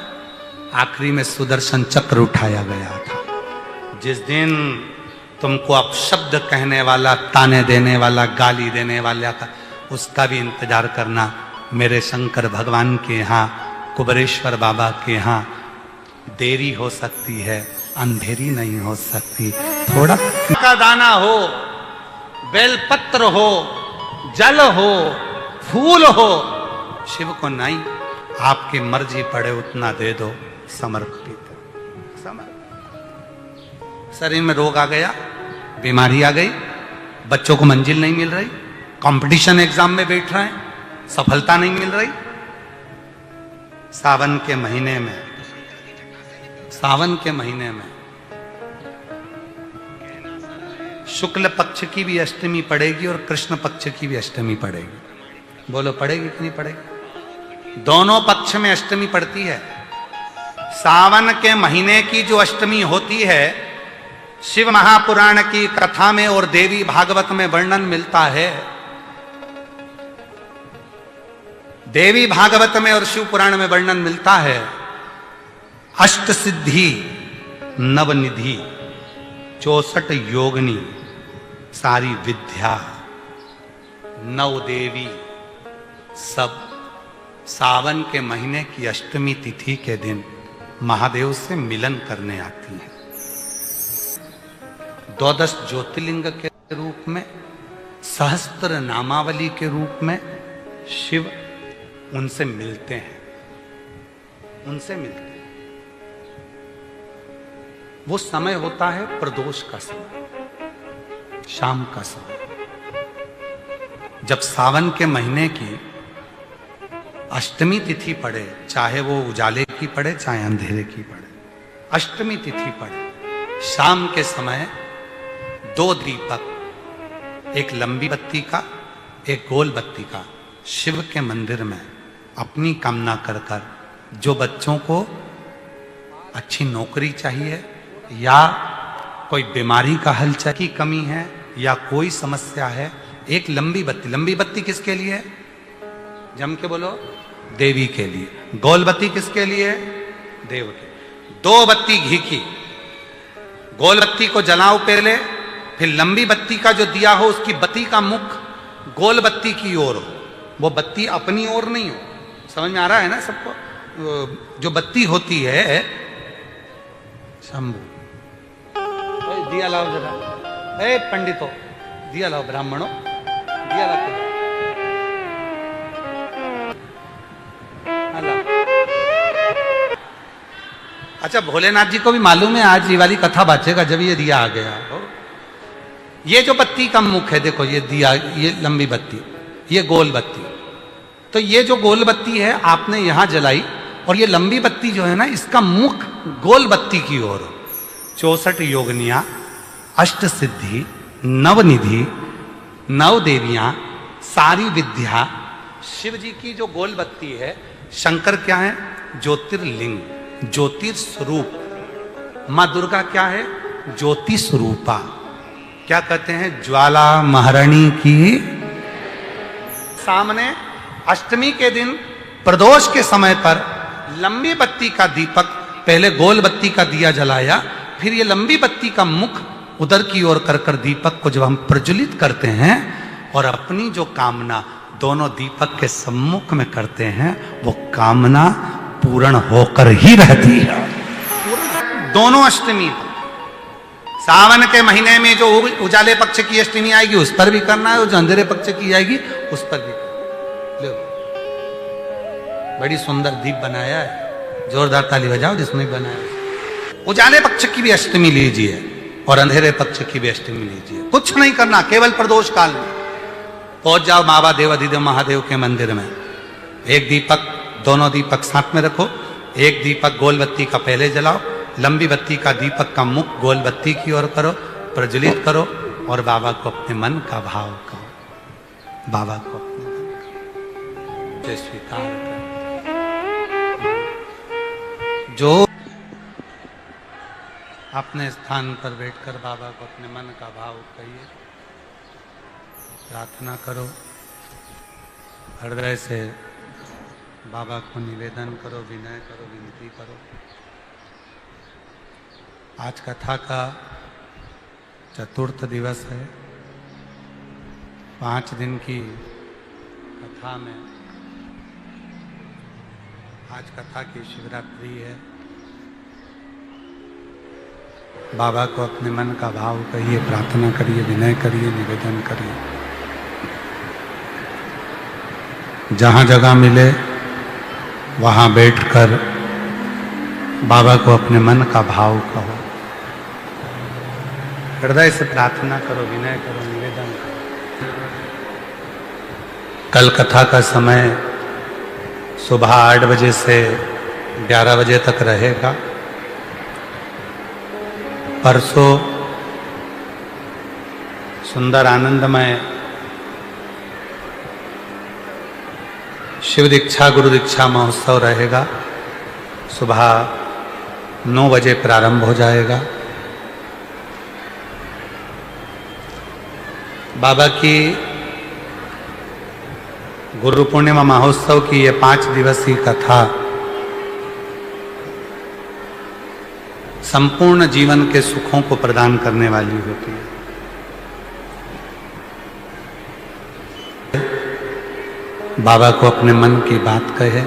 आखिरी में सुदर्शन चक्र उठाया गया था। जिस दिन तुमको अपशब्द कहने वाला, ताने देने वाला, गाली देने वाला था, उसका भी इंतजार करना। मेरे शंकर भगवान के यहाँ, कुबरेश्वर बाबा के यहाँ देरी हो सकती है, अंधेरी नहीं हो सकती। थोड़ा का दाना हो, बेलपत्र हो, जल हो, फूल हो, शिव को नहीं, आपकी मर्जी पड़े उतना दे दो, समर्पित। शरीर में रोग आ गया, बीमारी आ गई, बच्चों को मंजिल नहीं मिल रही, कंपटीशन एग्जाम में बैठ रहे हैं, सफलता नहीं मिल रही। सावन के महीने में, सावन के महीने में शुक्ल पक्ष की भी अष्टमी पड़ेगी और कृष्ण पक्ष की भी अष्टमी पड़ेगी। बोलो पड़ेगी कि नहीं पड़ेगी? दोनों पक्ष में अष्टमी पड़ती है। सावन के महीने की जो अष्टमी होती है, शिव महापुराण की कथा में और देवी भागवत में वर्णन मिलता है। देवी भागवत में और शिव पुराण में वर्णन मिलता है, अष्ट सिद्धि नवनिधि 64 योगिनी सारी विद्या नव देवी सब सावन के महीने की अष्टमी तिथि के दिन महादेव से मिलन करने आती हैं। 12 ज्योतिर्लिंग के रूप में, सहस्त्र नामावली के रूप में शिव उनसे मिलते हैं, उनसे मिलते हैं। वो समय होता है प्रदोष का समय, शाम का समय। जब सावन के महीने की अष्टमी तिथि पड़े, चाहे वो उजाले की पड़े चाहे अंधेरे की पड़े, अष्टमी तिथि पड़े, शाम के समय 2 दीपक, एक लंबी बत्ती का, एक गोल बत्ती का, शिव के मंदिर में अपनी कामना कर कर, जो बच्चों को अच्छी नौकरी चाहिए या कोई बीमारी का हलचल की कमी है या कोई समस्या है, एक लंबी बत्ती। लंबी बत्ती किसके लिए है? जम के बोलो। देवी के लिए। गोल बत्ती किसके लिए? देव के। 2 बत्ती घी की, गोल बत्ती को जलाओ पहले, फिर लंबी बत्ती का जो दिया हो उसकी बत्ती का मुख गोल बत्ती की ओर हो, वो बत्ती अपनी ओर नहीं हो। समझ में आ रहा है ना सबको? जो बत्ती होती है, शंभू दिया लाओ जरा, ए पंडितों दिया लाओ, ब्राह्मणों दिया लाओ। अच्छा, भोलेनाथ जी को भी मालूम है आज ये वाली कथा बाचेगा जब ये दिया आ गया हो। ये जो बत्ती का मुख है, देखो ये दिया, ये लंबी बत्ती, ये गोल बत्ती। तो ये जो गोल बत्ती है आपने यहां जलाई, और ये लंबी बत्ती जो है ना, इसका मुख गोल बत्ती की ओर। 64 योगिनियां, अष्ट सिद्धि, नवनिधि, नव देवियां, सारी विद्या। शिव जी की जो गोल बत्ती है, शंकर क्या है? ज्योतिर्लिंग, ज्योतिर्स्वरूप। मां दुर्गा क्या है? ज्योति स्वरूपा। क्या कहते हैं? ज्वाला महारानी की। सामने अष्टमी के दिन प्रदोष के समय पर लंबी बत्ती का दीपक, पहले गोल बत्ती का दिया जलाया, फिर ये लंबी बत्ती का मुख उधर की ओर कर कर दीपक को जब हम प्रज्वलित करते हैं और अपनी जो कामना दोनों दीपक के सम्मुख में करते हैं, वो कामना पूर्ण होकर ही रहती है। दोनों अष्टमी, सावन के महीने में जो उजाले पक्ष की अष्टमी आएगी उस पर भी करना है, और जो अंधेरे पक्ष की आएगी उस पर भी। बड़ी सुंदर दीप बनाया है, जोरदार ताली बजाओ जिसने बनाया। उजाले पक्ष की भी अष्टमी लीजिए और अंधेरे पक्ष की भी अष्टमी लीजिए। कुछ नहीं करना, केवल प्रदोष काल में पहुंच जाओ बाबा देवाधिदेव महादेव के मंदिर में। एक दीपक, दोनों दीपक साथ में रखो। एक दीपक गोल बत्ती का पहले जलाओ, लंबी बत्ती का दीपक का मुख गोल बत्ती की ओर करो, प्रज्वलित करो और बाबा को अपने मन का भाव कहो। बाबा को अपने मन का जय स्वीकार कर। जो अपने स्थान पर बैठकर बाबा को अपने मन का भाव कहिए, प्रार्थना करो। हृदय से बाबा को निवेदन करो, विनय करो, विनती करो। आज कथा का चतुर्थ दिवस है। 5 दिन की कथा में आज कथा की शिवरात्रि है। बाबा को अपने मन का भाव कहिए, प्रार्थना करिए, विनय करिए, निवेदन करिए। जहाँ जगह मिले वहाँ बैठकर बाबा को अपने मन का भाव कहो, हृदय से प्रार्थना करो, विनय करो, निवेदन करो। कल कथा का समय सुबह 8 बजे से 11 बजे तक रहेगा। परसों सुंदर आनंदमय शिव दीक्षा गुरु दीक्षा महोत्सव रहेगा। सुबह 9 बजे प्रारंभ हो जाएगा। बाबा की गुरु पूर्णिमा महोत्सव की ये 5 दिवसीय कथा संपूर्ण जीवन के सुखों को प्रदान करने वाली होती है। बाबा को अपने मन की बात कहे,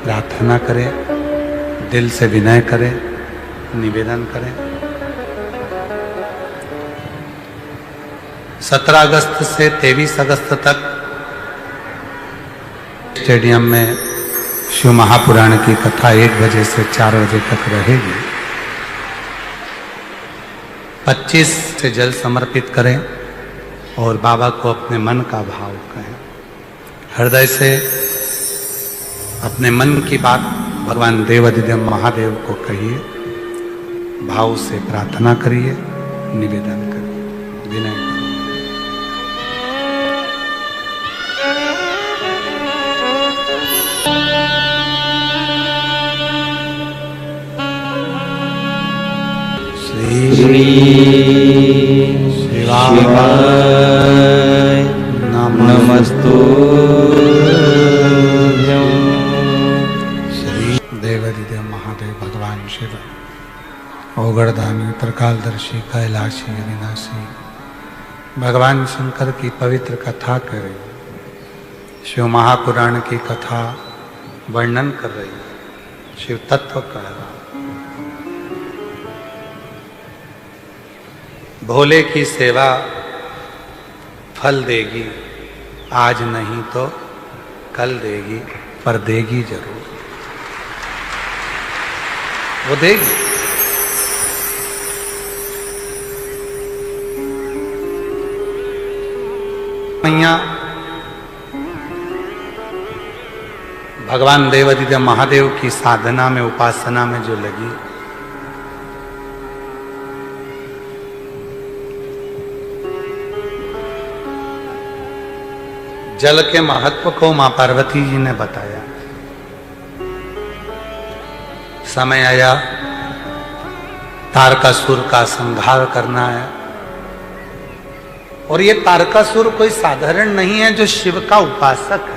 प्रार्थना करे, दिल से विनय करे, निवेदन करें। 17 अगस्त से 23 अगस्त तक स्टेडियम में शिव महापुराण की कथा 1 बजे से 4 बजे तक रहेगी। 25 से जल समर्पित करें और बाबा को अपने मन का भाव कहें। हृदय से अपने मन की बात भगवान देवाधिदेव महादेव को कहिए, भाव से प्रार्थना करिए, निवेदन करिए, विनय करिए। श्री शिवाय नमस्तुभ्यं। श्री देवाधिदेव महादेव भगवान शिव ओगरदानी त्रिकालदर्शी कैलाशी अविनाशी भगवान शंकर की पवित्र कथा कर रही, शिव महापुराण की कथा वर्णन कर रही, शिव तत्व कह रहा। भोले की सेवा फल देगी, आज नहीं तो कल देगी, पर देगी जरूर। वो देगी। मैया भगवान देवाधिदेव महादेव की साधना में, उपासना में जो लगी, जल के महत्व को मां पार्वती जी ने बताया। समय आया तारकासुर का संहार करना है, और ये तारकासुर कोई साधारण नहीं है, जो शिव का उपासक है।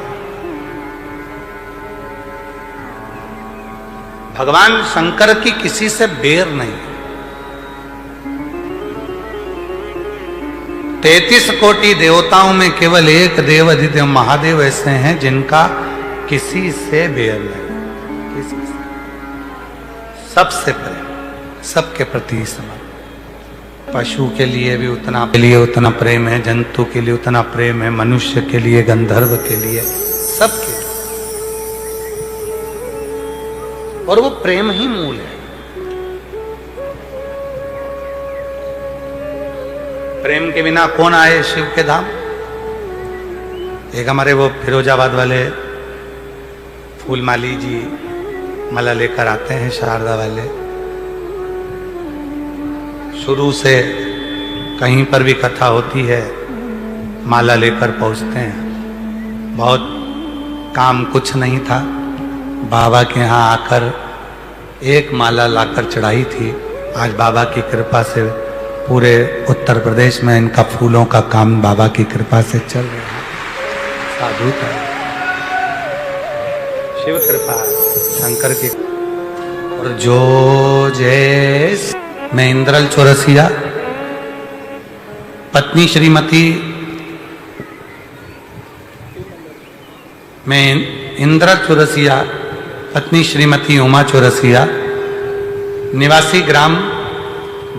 भगवान शंकर की किसी से बैर नहीं है। 33 कोटि देवताओं में केवल एक देवाधिदेव महादेव ऐसे हैं जिनका किसी से बैर नहीं, किसी से, सबसे प्रेम, सबके प्रति समर्पण। पशु के लिए भी उतना प्रेम है, जंतु के लिए उतना प्रेम है, मनुष्य के लिए, गंधर्व के लिए, सबके। और वो प्रेम ही मूल है। प्रेम के बिना कौन आए शिव के धाम। एक हमारे वो फिरोजाबाद वाले फूलमाली जी माला लेकर आते हैं, शारदा वाले। शुरू से कहीं पर भी कथा होती है माला लेकर पहुंचते हैं। बहुत काम कुछ नहीं था, बाबा के यहाँ आकर एक माला लाकर चढ़ाई थी। आज बाबा की कृपा से पूरे उत्तर प्रदेश में इनका फूलों का काम बाबा की कृपा से चल रहा है। साधु का शिव कृपा शंकर की। और जो जय मैं इंद्रल चौरसिया पत्नी श्रीमती मैं इंद्रल चौरसिया पत्नी श्रीमती उमा चौरसिया निवासी ग्राम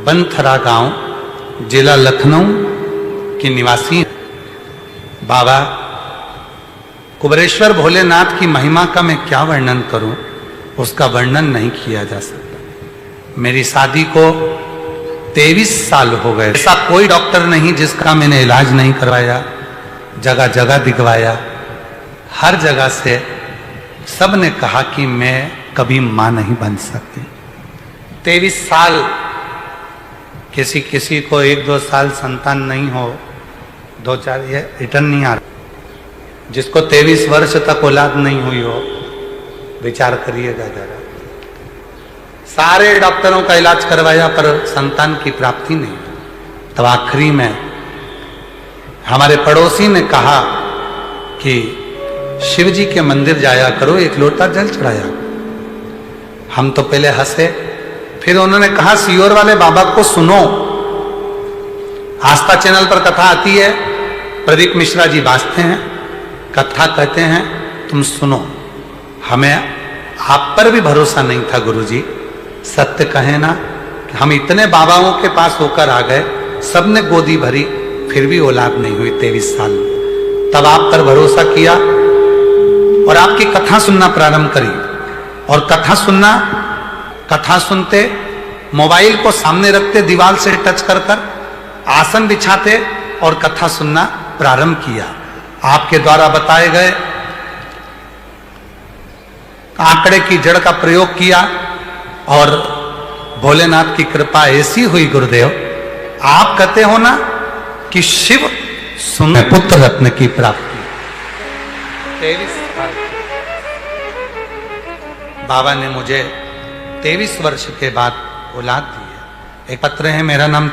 बनथरा गांव जिला लखनऊ की निवासी। बाबा कुबरेश्वर भोलेनाथ की महिमा का मैं क्या वर्णन करूं, उसका वर्णन नहीं किया जा सकता। मेरी शादी को 23 साल हो गए। ऐसा कोई डॉक्टर नहीं जिसका मैंने इलाज नहीं करवाया, जगह जगह दिखवाया। हर जगह से सब ने कहा कि मैं कभी मां नहीं बन सकती। 23 साल किसी को 1-2 साल संतान नहीं हो, 2-4 ये रिटर्न नहीं आ रहा। जिसको 23 वर्ष तक औलाद नहीं हुई हो, विचार करिएगा जरा। सारे डॉक्टरों का इलाज करवाया पर संतान की प्राप्ति नहीं। तब आखिरी में हमारे पड़ोसी ने कहा कि शिव जी के मंदिर जाया करो, 1 लोटा जल चढ़ाया। हम तो पहले हंसे, फिर उन्होंने कहा सीहोर वाले बाबा को सुनो, आस्था चैनल पर कथा आती है, प्रदीप मिश्रा जी बाजते हैं, कथा कहते हैं, तुम सुनो। हमें आप पर भी भरोसा नहीं था गुरुजी, सत्य कहे ना कि हम इतने बाबाओं के पास होकर आ गए, सबने गोदी भरी, फिर भी औलाद नहीं हुई 23 साल में। तब आप पर भरोसा किया और आपकी कथा सुनना प्रारंभ करी। और कथा सुनते मोबाइल को सामने रखते, दीवार से टच कर आसन बिछाते और कथा सुनना प्रारंभ किया। आपके द्वारा बताए गए आंकड़े की जड़ का प्रयोग किया और भोलेनाथ की कृपा ऐसी हुई गुरुदेव, आप कहते हो ना कि शिव सुन पुत्र रत्न की प्राप्ति। 23 साल बाबा ने मुझे 23 वर्ष के बाद औलाद दी है। एक पत्र है, मेरा नाम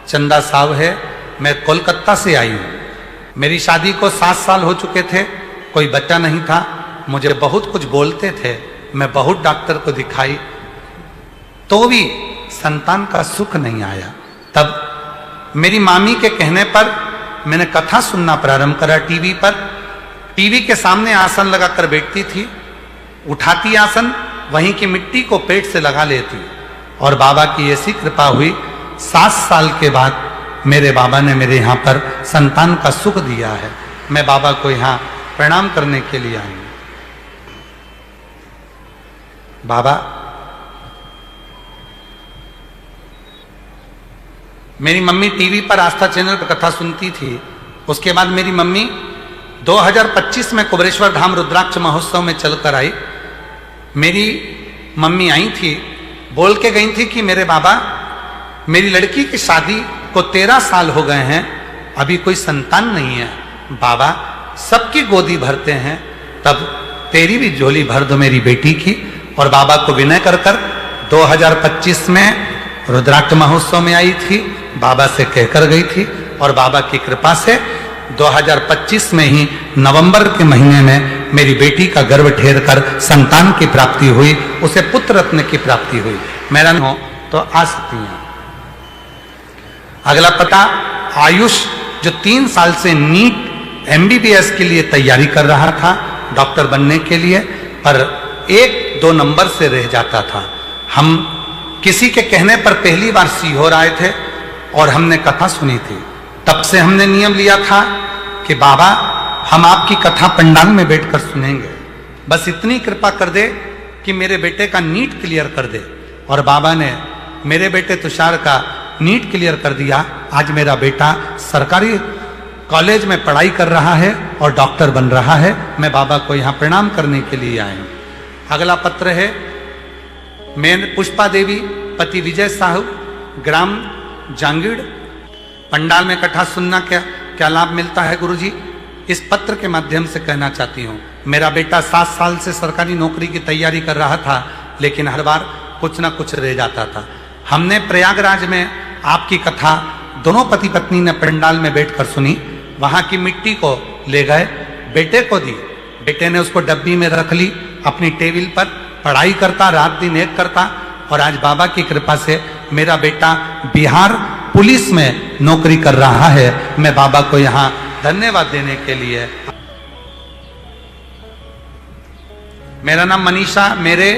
चंदा साव है, मैं कोलकाता से आई हूं। मेरी शादी को 7 साल हो चुके थे, कोई बच्चा नहीं था। मुझे बहुत कुछ बोलते थे, मैं बहुत डॉक्टर को दिखाई तो भी संतान का सुख नहीं आया। तब मेरी मामी के कहने पर मैंने कथा सुनना प्रारंभ करा टीवी पर। टीवी के सामने आसन लगाकर बैठती थी, उठाती आसन, वहीं की मिट्टी को पेट से लगा लेती। और बाबा की ऐसी कृपा हुई, 7 साल के बाद मेरे बाबा ने मेरे यहाँ पर संतान का सुख दिया है। मैं बाबा को यहाँ प्रणाम करने के लिए आई हूँ। बाबा मेरी मम्मी टीवी पर आस्था चैनल पर कथा सुनती थी। उसके बाद मेरी मम्मी 2025 में कुबरेश्वर धाम रुद्राक्ष महोत्सव में चलकर आई। मेरी मम्मी आई थी, बोल के गई थी कि मेरे बाबा, मेरी लड़की की शादी को 13 साल हो गए हैं, अभी कोई संतान नहीं है। बाबा सबकी गोदी भरते हैं, तब तेरी भी झोली भर दो मेरी बेटी की। और बाबा को विनय कर 2025 में रुद्राक्ष महोत्सव में आई थी, बाबा से कहकर गई थी। और बाबा की कृपा से 2025 में ही नवंबर के महीने में मेरी बेटी का गर्भ ठेर कर संतान की प्राप्ति हुई, उसे पुत्र रत्न की प्राप्ति हुई। मेरा नाम हो तो आ सकती हैं। अगला पता, आयुष जो 3 साल से नीट MBBS के लिए तैयारी कर रहा था, डॉक्टर बनने के लिए, पर 1-2 नंबर से रह जाता था। हम किसी के कहने पर पहली बार सीहोर आए थे और हमने कथा सुनी थी। तब से हमने नियम लिया था कि बाबा हम आपकी कथा पंडाल में बैठकर सुनेंगे, बस इतनी कृपा कर दे कि मेरे बेटे का नीट क्लियर कर दे। और बाबा ने मेरे बेटे तुषार का नीट क्लियर कर दिया। आज मेरा बेटा सरकारी कॉलेज में पढ़ाई कर रहा है और डॉक्टर बन रहा है। मैं बाबा को यहाँ प्रणाम करने के लिए आया हूँ। अगला पत्र है, मैं पुष्पा देवी पति विजय साहू, ग्राम जांगीड़। पंडाल में कथा सुनना क्या लाभ मिलता है गुरुजी? इस पत्र के माध्यम से कहना चाहती हूँ, मेरा बेटा 7 साल से सरकारी नौकरी की तैयारी कर रहा था, लेकिन हर बार कुछ ना कुछ रह जाता था। हमने प्रयागराज में आपकी कथा दोनों पति पत्नी ने पंडाल में बैठकर सुनी। वहां की मिट्टी को ले गए, बेटे को दी, बेटे ने उसको डब्बी में रख ली अपनी टेबल पर, पढ़ाई करता, रात दिन एक करता, और आज बाबा की कृपा से मेरा बेटा बिहार पुलिस में नौकरी कर रहा है। मैं बाबा को यहाँ धन्यवाद देने के लिए। मेरा नाम मनीषा, मेरे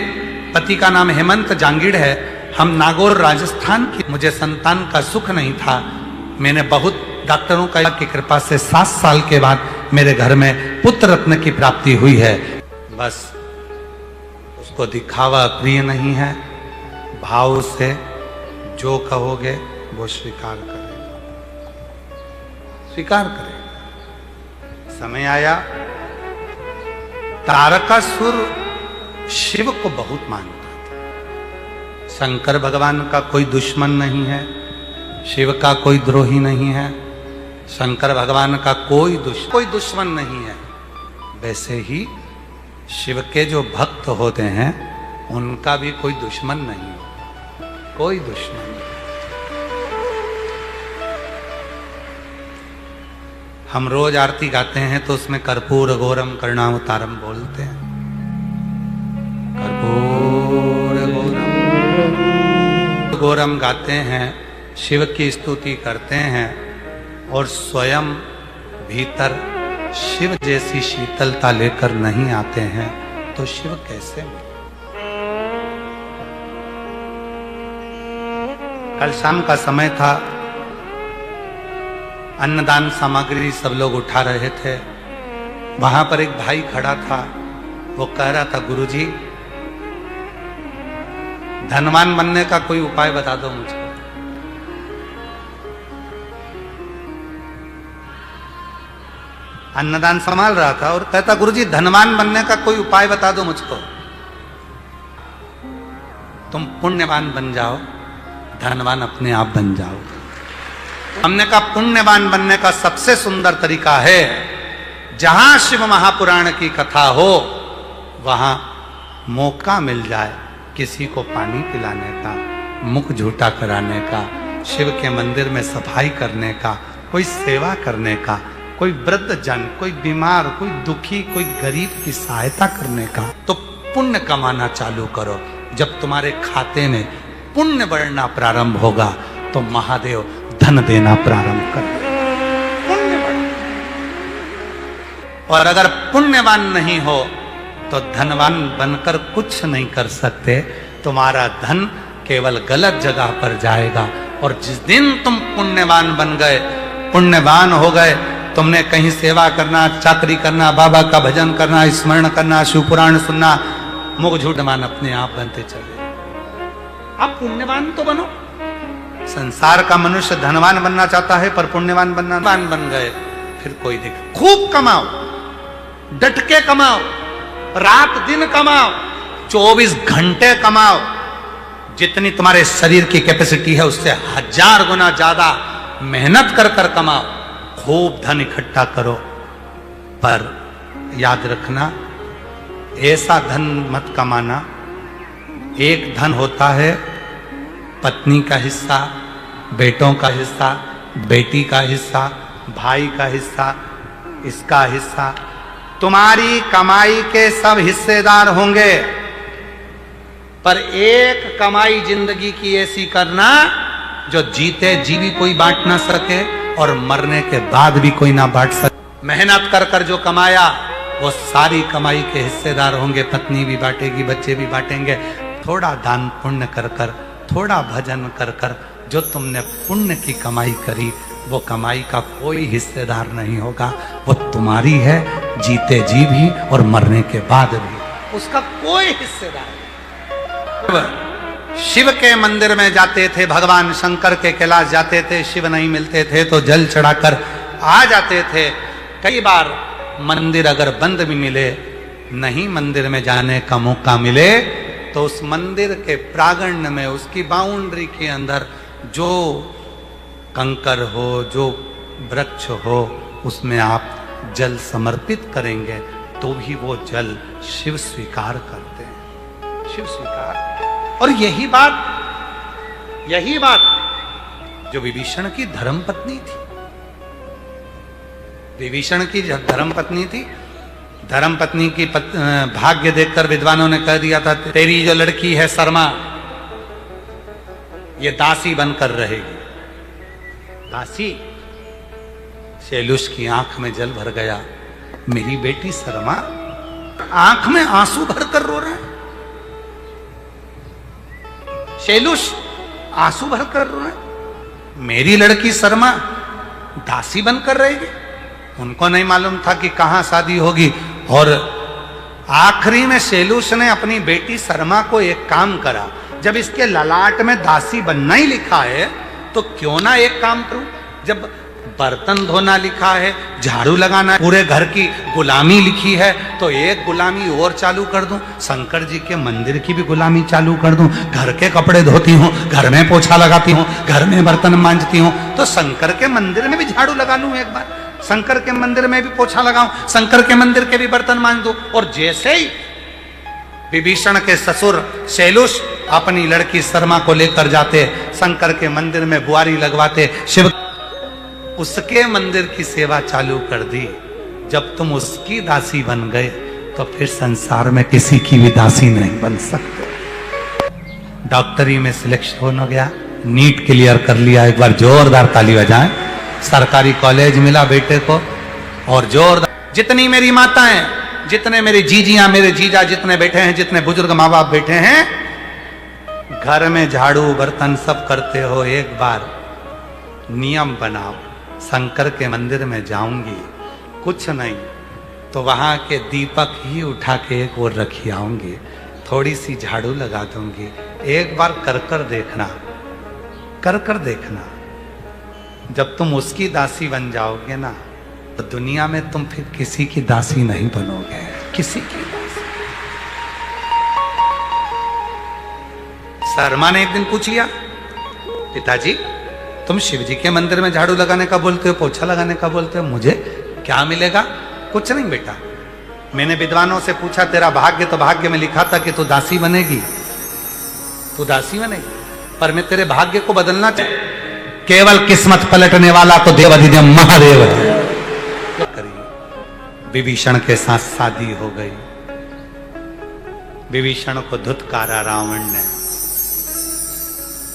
पति का नाम हेमंत जांगीड़ है। हम नागौर राजस्थान की। मुझे संतान का सुख नहीं था। मैंने बहुत डॉक्टरों की कृपा से 7 साल के बाद मेरे घर में पुत्र रत्न की प्राप्ति हुई है। बस उसको दिखावा प्रिय नहीं है। भाव से जो कहोगे वो स्वीकार करेगा, स्वीकार करेगा। समय आया, तारकासुर शिव को बहुत मानता था। शंकर भगवान का कोई दुश्मन नहीं है, शिव का कोई द्रोही नहीं है, शंकर भगवान का कोई दुश्मन नहीं है। वैसे ही शिव के जो भक्त होते हैं उनका भी कोई दुश्मन नहीं, कोई दुश्मन नहीं। हम रोज आरती गाते हैं तो उसमें कर्पूर गौरम करुणावतारम बोलते हैं। कर्पूर गौरम गौरम गाते हैं, शिव की स्तुति करते हैं, और स्वयं भीतर शिव जैसी शीतलता लेकर नहीं आते हैं तो शिव कैसे मिले? कल शाम का समय था, अन्नदान सामग्री सब लोग उठा रहे थे। वहां पर एक भाई खड़ा था, वो कह रहा था, गुरुजी धनवान बनने का कोई उपाय बता दो मुझको। अन्नदान संभाल रहा था और कहता, गुरुजी धनवान बनने का कोई उपाय बता दो मुझको। तुम पुण्यवान बन जाओ, धनवान अपने आप बन जाओ। हमने कहा पुण्यवान बनने का सबसे सुंदर तरीका है, जहां शिव महापुराण की कथा हो वहां मौका मिल जाए किसी को पानी पिलाने का, मुख झूठा कराने का, शिव के मंदिर में सफाई करने का, कोई सेवा करने का, कोई वृद्ध जन, कोई बीमार, कोई दुखी, कोई गरीब की सहायता करने का, तो पुण्य कमाना चालू करो। जब तुम्हारे खाते में पुण्य बढ़ना प्रारंभ होगा तो महादेव धन देना प्रारंभ कर। पुण्य बढ़ना, और अगर पुण्यवान नहीं हो तो धनवान बनकर कुछ नहीं कर सकते। तुम्हारा धन केवल गलत जगह पर जाएगा। और जिस दिन तुम पुण्यवान बन गए, पुण्यवान हो गए, तुमने कहीं सेवा करना, चाकरी करना, बाबा का भजन करना, स्मरण करना, शिव पुराण सुनना, मुख झूठमान अपने आप बनते चले। आप पुण्यवान तो बनो। संसार का मनुष्य धनवान बनना चाहता है पर पुण्यवान बनना बन गए, फिर कोई दिक्कत। खूब कमाओ, डट के कमाओ, रात दिन कमाओ, 24 घंटे कमाओ। जितनी तुम्हारे शरीर की कैपेसिटी है उससे 1000 गुना ज्यादा मेहनत कर कर कमाओ। खूब धन इकट्ठा करो, पर याद रखना ऐसा धन मत कमाना। एक धन होता है पत्नी का हिस्सा, बेटों का हिस्सा, बेटी का हिस्सा, भाई का हिस्सा, इसका हिस्सा। तुम्हारी कमाई के सब हिस्सेदार होंगे, पर एक कमाई जिंदगी की ऐसी करना जो जीते जी भी कोई बांट ना सके और मरने के बाद भी कोई ना बांट सके। मेहनत कर कर जो कमाया वो सारी कमाई के हिस्सेदार होंगे। पत्नी भी बांटेगी, बच्चे भी बांटेंगे। थोड़ा दान पुण्य कर कर, थोड़ा भजन कर कर जो तुमने पुण्य की कमाई करी, वो कमाई का कोई हिस्सेदार नहीं होगा। वो तुम्हारी है, जीते जी भी और मरने के बाद भी उसका कोई हिस्सेदार नहीं। शिव के मंदिर में जाते थे, भगवान शंकर के कैलाश जाते थे, शिव नहीं मिलते थे तो जल चढ़ाकर आ जाते थे। कई बार मंदिर अगर बंद भी मिले, नहीं मंदिर में जाने का मौका मिले, तो उस मंदिर के प्रांगण में, उसकी बाउंड्री के अंदर जो कंकर हो, जो वृक्ष हो, उसमें आप जल समर्पित करेंगे तो भी वो जल शिव स्वीकार करते हैं। शिव स्वीकार। और यही बात जो विभीषण की धर्मपत्नी थी, विभीषण की धर्मपत्नी थी, धर्म पत्नी की भाग्य देखकर विद्वानों ने कह दिया था, तेरी जो लड़की है शर्मा, ये दासी बनकर रहेगी। दासी? शैलुष की आंख में जल भर गया। मेरी बेटी शर्मा आंख में आंसू भरकर रो रहा है। शैलुष आंसू भरकर रो रहा है। मेरी लड़की शर्मा दासी बनकर रहेगी। उनको नहीं मालूम था कि कहां शादी होगी। और आखिरी में शैलुष ने अपनी बेटी शर्मा को एक काम करा, जब इसके ललाट में दासी बनना ही लिखा है तो क्यों ना एक काम करूं। जब बर्तन धोना लिखा है, झाड़ू लगाना, पूरे घर की गुलामी लिखी है, तो एक गुलामी और चालू कर दूं। शंकर जी के मंदिर की भी गुलामी चालू कर दूं। घर के कपड़े धोती हूं, घर में पोछा लगाती हूं, घर में बर्तन मांजती हूं, तो शंकर के मंदिर में भी झाड़ू लगा लूं एक बार। शंकर के मंदिर में भी पोछा लगाऊं, शंकर के मंदिर के भी बर्तन मांज दूं। और जैसे ही विभीषण के ससुर शैलुष अपनी लड़की शर्मा को लेकर जाते, शंकर के मंदिर में बुआरी लगवाते, शिव उसके मंदिर की सेवा चालू कर दी। जब तुम उसकी दासी बन गए तो फिर संसार में किसी की भी दासी नहीं बन सकते। डॉक्टरी में सिलेक्शन हो गया, नीट क्लियर कर लिया। एक बार जोरदार ताली बजाएं। सरकारी कॉलेज मिला बेटे को, और जोरदार। जितनी मेरी माताएं, जितने मेरी जीजियां, मेरे जीजा जितने बैठे हैं, जितने बुजुर्ग माँ बाप बैठे हैं, घर में झाड़ू बर्तन सब करते हो, एक बार नियम बनाओ। शंकर के मंदिर में जाऊंगी, कुछ नहीं तो वहां के दीपक ही उठा के एक ओर रखी आऊंगी, थोड़ी सी झाड़ू लगा दूंगी। एक बार कर कर देखना, कर कर देखना। जब तुम उसकी दासी बन जाओगे ना, तो दुनिया में तुम फिर किसी की दासी नहीं बनोगे, किसी की दासी। शर्मा ने एक दिन पूछ लिया, पिताजी तुम शिव जी के मंदिर में झाड़ू लगाने का बोलते हो, पोछा लगाने का बोलते हो, मुझे क्या मिलेगा? कुछ नहीं बेटा, मैंने विद्वानों से पूछा, तेरा भाग्य तो भाग्य में लिखा था कि तू दासी बनेगी, तू दासी बनेगी, पर मैं तेरे भाग्य को बदलना चाहिए। केवल किस्मत पलटने वाला तो देवाधिदेव महादेव है। विभीषण के साथ शादी हो गई। विभीषण को धुतकारा रावण ने।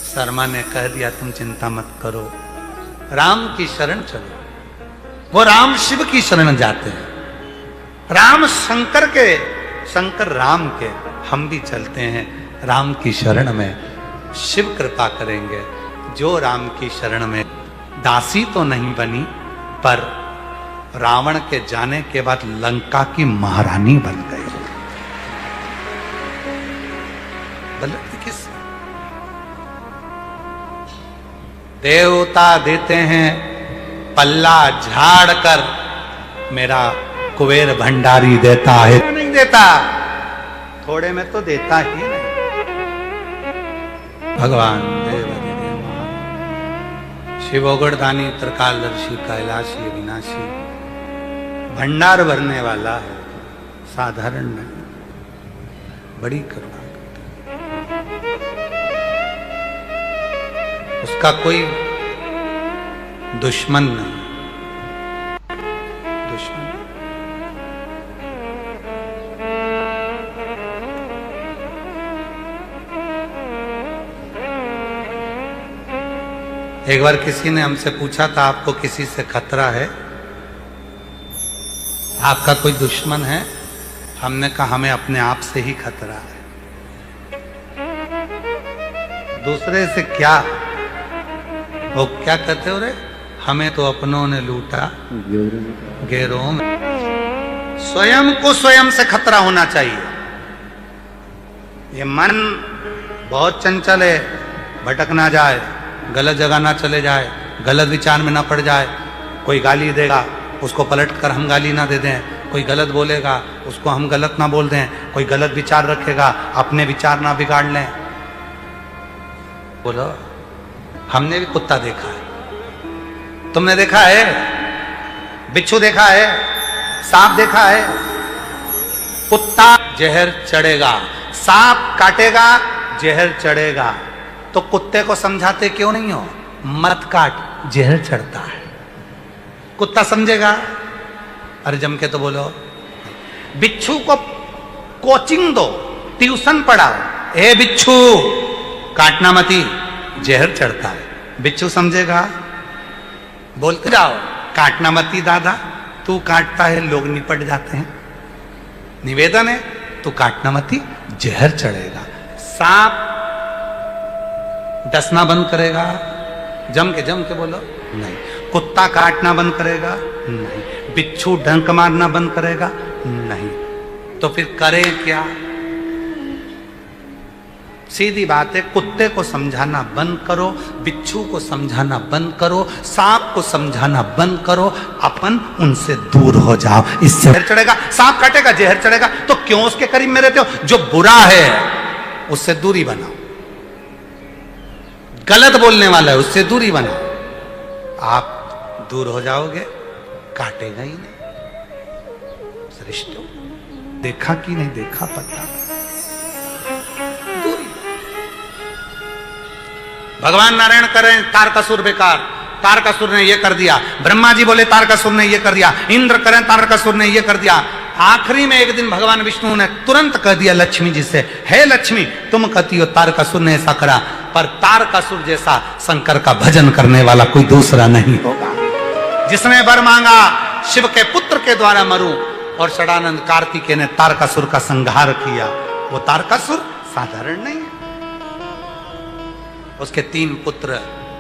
शर्मा ने कह दिया तुम चिंता मत करो, राम की शरण चलो। वो राम शिव की शरण जाते हैं, राम शंकर के, शंकर राम के, हम भी चलते हैं राम की शरण में। शिव कृपा करेंगे। जो राम की शरण में दासी तो नहीं बनी, पर रावण के जाने के बाद लंका की महारानी बन गई। किस देवता देते हैं पल्ला झाड़ कर, मेरा कुबेर भंडारी देता है नहीं देता, थोड़े में तो देता ही नहीं। भगवान देव शिवोगढ़दानी त्रिकालदर्शी कैलाशी विनाशी, भंडार भरने वाला है, साधारण नहीं, बड़ी करुणा करता। उसका कोई दुश्मन नहीं, दुश्मन। एक बार किसी ने हमसे पूछा था, आपको किसी से खतरा है, आपका कोई दुश्मन है? हमने कहा हमें अपने आप से ही खतरा है, दूसरे से क्या। वो क्या कहते हो रे, हमें तो अपनों ने लूटा गैरों में। स्वयं को स्वयं से खतरा होना चाहिए। ये मन बहुत चंचल है, भटक ना जाए, गलत जगह ना चले जाए, गलत विचार में ना पड़ जाए। कोई गाली देगा, उसको पलट कर हम गाली ना दे दें, कोई गलत बोलेगा, उसको हम गलत ना बोल दें, कोई गलत विचार रखेगा, अपने विचार ना बिगाड़ लें। बोलो, हमने भी कुत्ता देखा है, तुमने देखा है? बिच्छू देखा है? सांप देखा है? कुत्ता जहर चढ़ेगा, सांप काटेगा, जहर चढ़ेगा, तो कुत्ते को समझाते क्यों नहीं हो, मत काट, जहर चढ़ता है। कुत्ता समझेगा? अरे जम के तो बोलो। बिच्छू को कोचिंग दो, ट्यूशन पढ़ाओ। ए बिच्छू काटना मती, जहर चढ़ता है। बिच्छू समझेगा, बोलते जाओ काटना मती दादा, तू काटता है लोग निपट जाते हैं। निवेदन है तू काटना मती, जहर चढ़ेगा। सांप डसना बंद करेगा, जम के बोलो नहीं। कुत्ता काटना बंद करेगा नहीं। बिच्छू डंक मारना बंद करेगा नहीं। तो फिर करें क्या? सीधी बात है, कुत्ते को समझाना बंद करो, बिच्छू को समझाना बंद करो, सांप को समझाना बंद करो, अपन उनसे दूर हो जाओ। इससे जहर चढ़ेगा, सांप काटेगा जहर चढ़ेगा, तो क्यों उसके करीब में रहते हो? जो बुरा है उससे दूरी बनाओ, गलत बोलने वाला है उससे दूरी बनाओ। आप दूर हो जाओगे, काटेगा ही नहीं। सृष्टि देखा कि नहीं देखा पता, दूरी। भगवान नारायण करें तारकासुर बेकार, तारकासुर ने ये कर दिया। ब्रह्मा जी बोले तारकासुर ने ये कर दिया। इंद्र करें तारकासुर ने ये कर दिया। आखिरी में एक दिन भगवान विष्णु ने तुरंत कह दिया लक्ष्मी जी से, हे लक्ष्मी तुम कहती हो तारकासुर ने ऐसा करा, पर तारकासुर जैसा शंकर का भजन करने वाला कोई दूसरा नहीं होगा। जिसने वर मांगा शिव के पुत्र के द्वारा मरूं, और षडानंद कार्तिकेय ने तारकासुर का संहार किया। वो तारकासुर साधारण नहीं है। उसके 3 पुत्र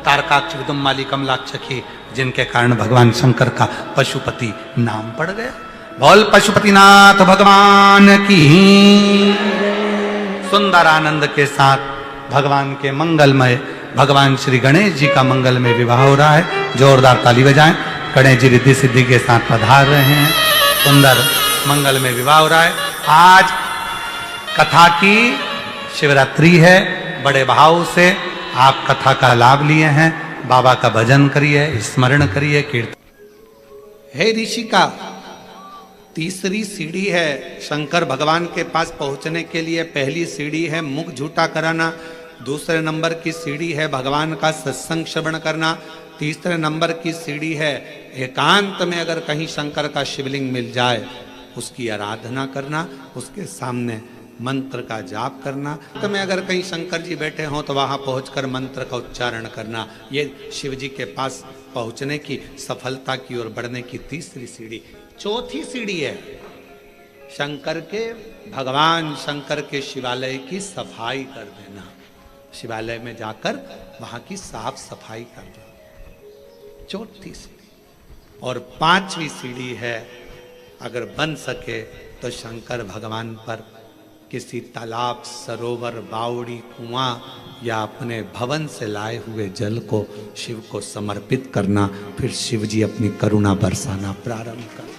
तारकाक्ष, विदुम्माली, कमलाक्षी, जिनके कारण भगवान शंकर का पशुपति नाम पड़ गया। बोल पशुपतिनाथ भगवान की। सुंदर आनंद के साथ भगवान के मंगलमय, भगवान श्री गणेश जी का मंगलमय विवाह हो रहा है। जोरदार ताली बजाएं। गणेश जी रिद्धि सिद्धि के साथ पधार रहे हैं। सुंदर मंगलमय विवाह हो रहा है। आज कथा की शिवरात्रि है। बड़े भाव से आप कथा का लाभ लिए हैं। बाबा का भजन करिए, स्मरण करिए, कीर्तन। हे ऋषिका, तीसरी सीढ़ी है शंकर भगवान के पास पहुंचने के लिए। पहली सीढ़ी है मुख झूठा कराना, दूसरे नंबर की सीढ़ी है भगवान का सत्संग श्रवण करना, तीसरे नंबर की सीढ़ी है एकांत में अगर कहीं शंकर का शिवलिंग मिल जाए उसकी आराधना करना, उसके सामने मंत्र का जाप करना। तो में अगर कहीं शंकर जी बैठे हों तो वहां पहुंचकर मंत्र का उच्चारण करना। ये शिव जी के पास पहुंचने की, सफलता की ओर बढ़ने की तीसरी सीढ़ी। चौथी सीढ़ी है शंकर के, भगवान शंकर के शिवालय की सफाई कर देना। शिवालय में जाकर वहां की साफ सफाई कर दो। चौथी सीढ़ी। और 5वीं सीढ़ी है, अगर बन सके तो शंकर भगवान पर किसी तालाब, सरोवर, बावड़ी, कुआं या अपने भवन से लाए हुए जल को शिव को समर्पित करना। फिर शिव जी अपनी करुणा बरसाना प्रारंभ कर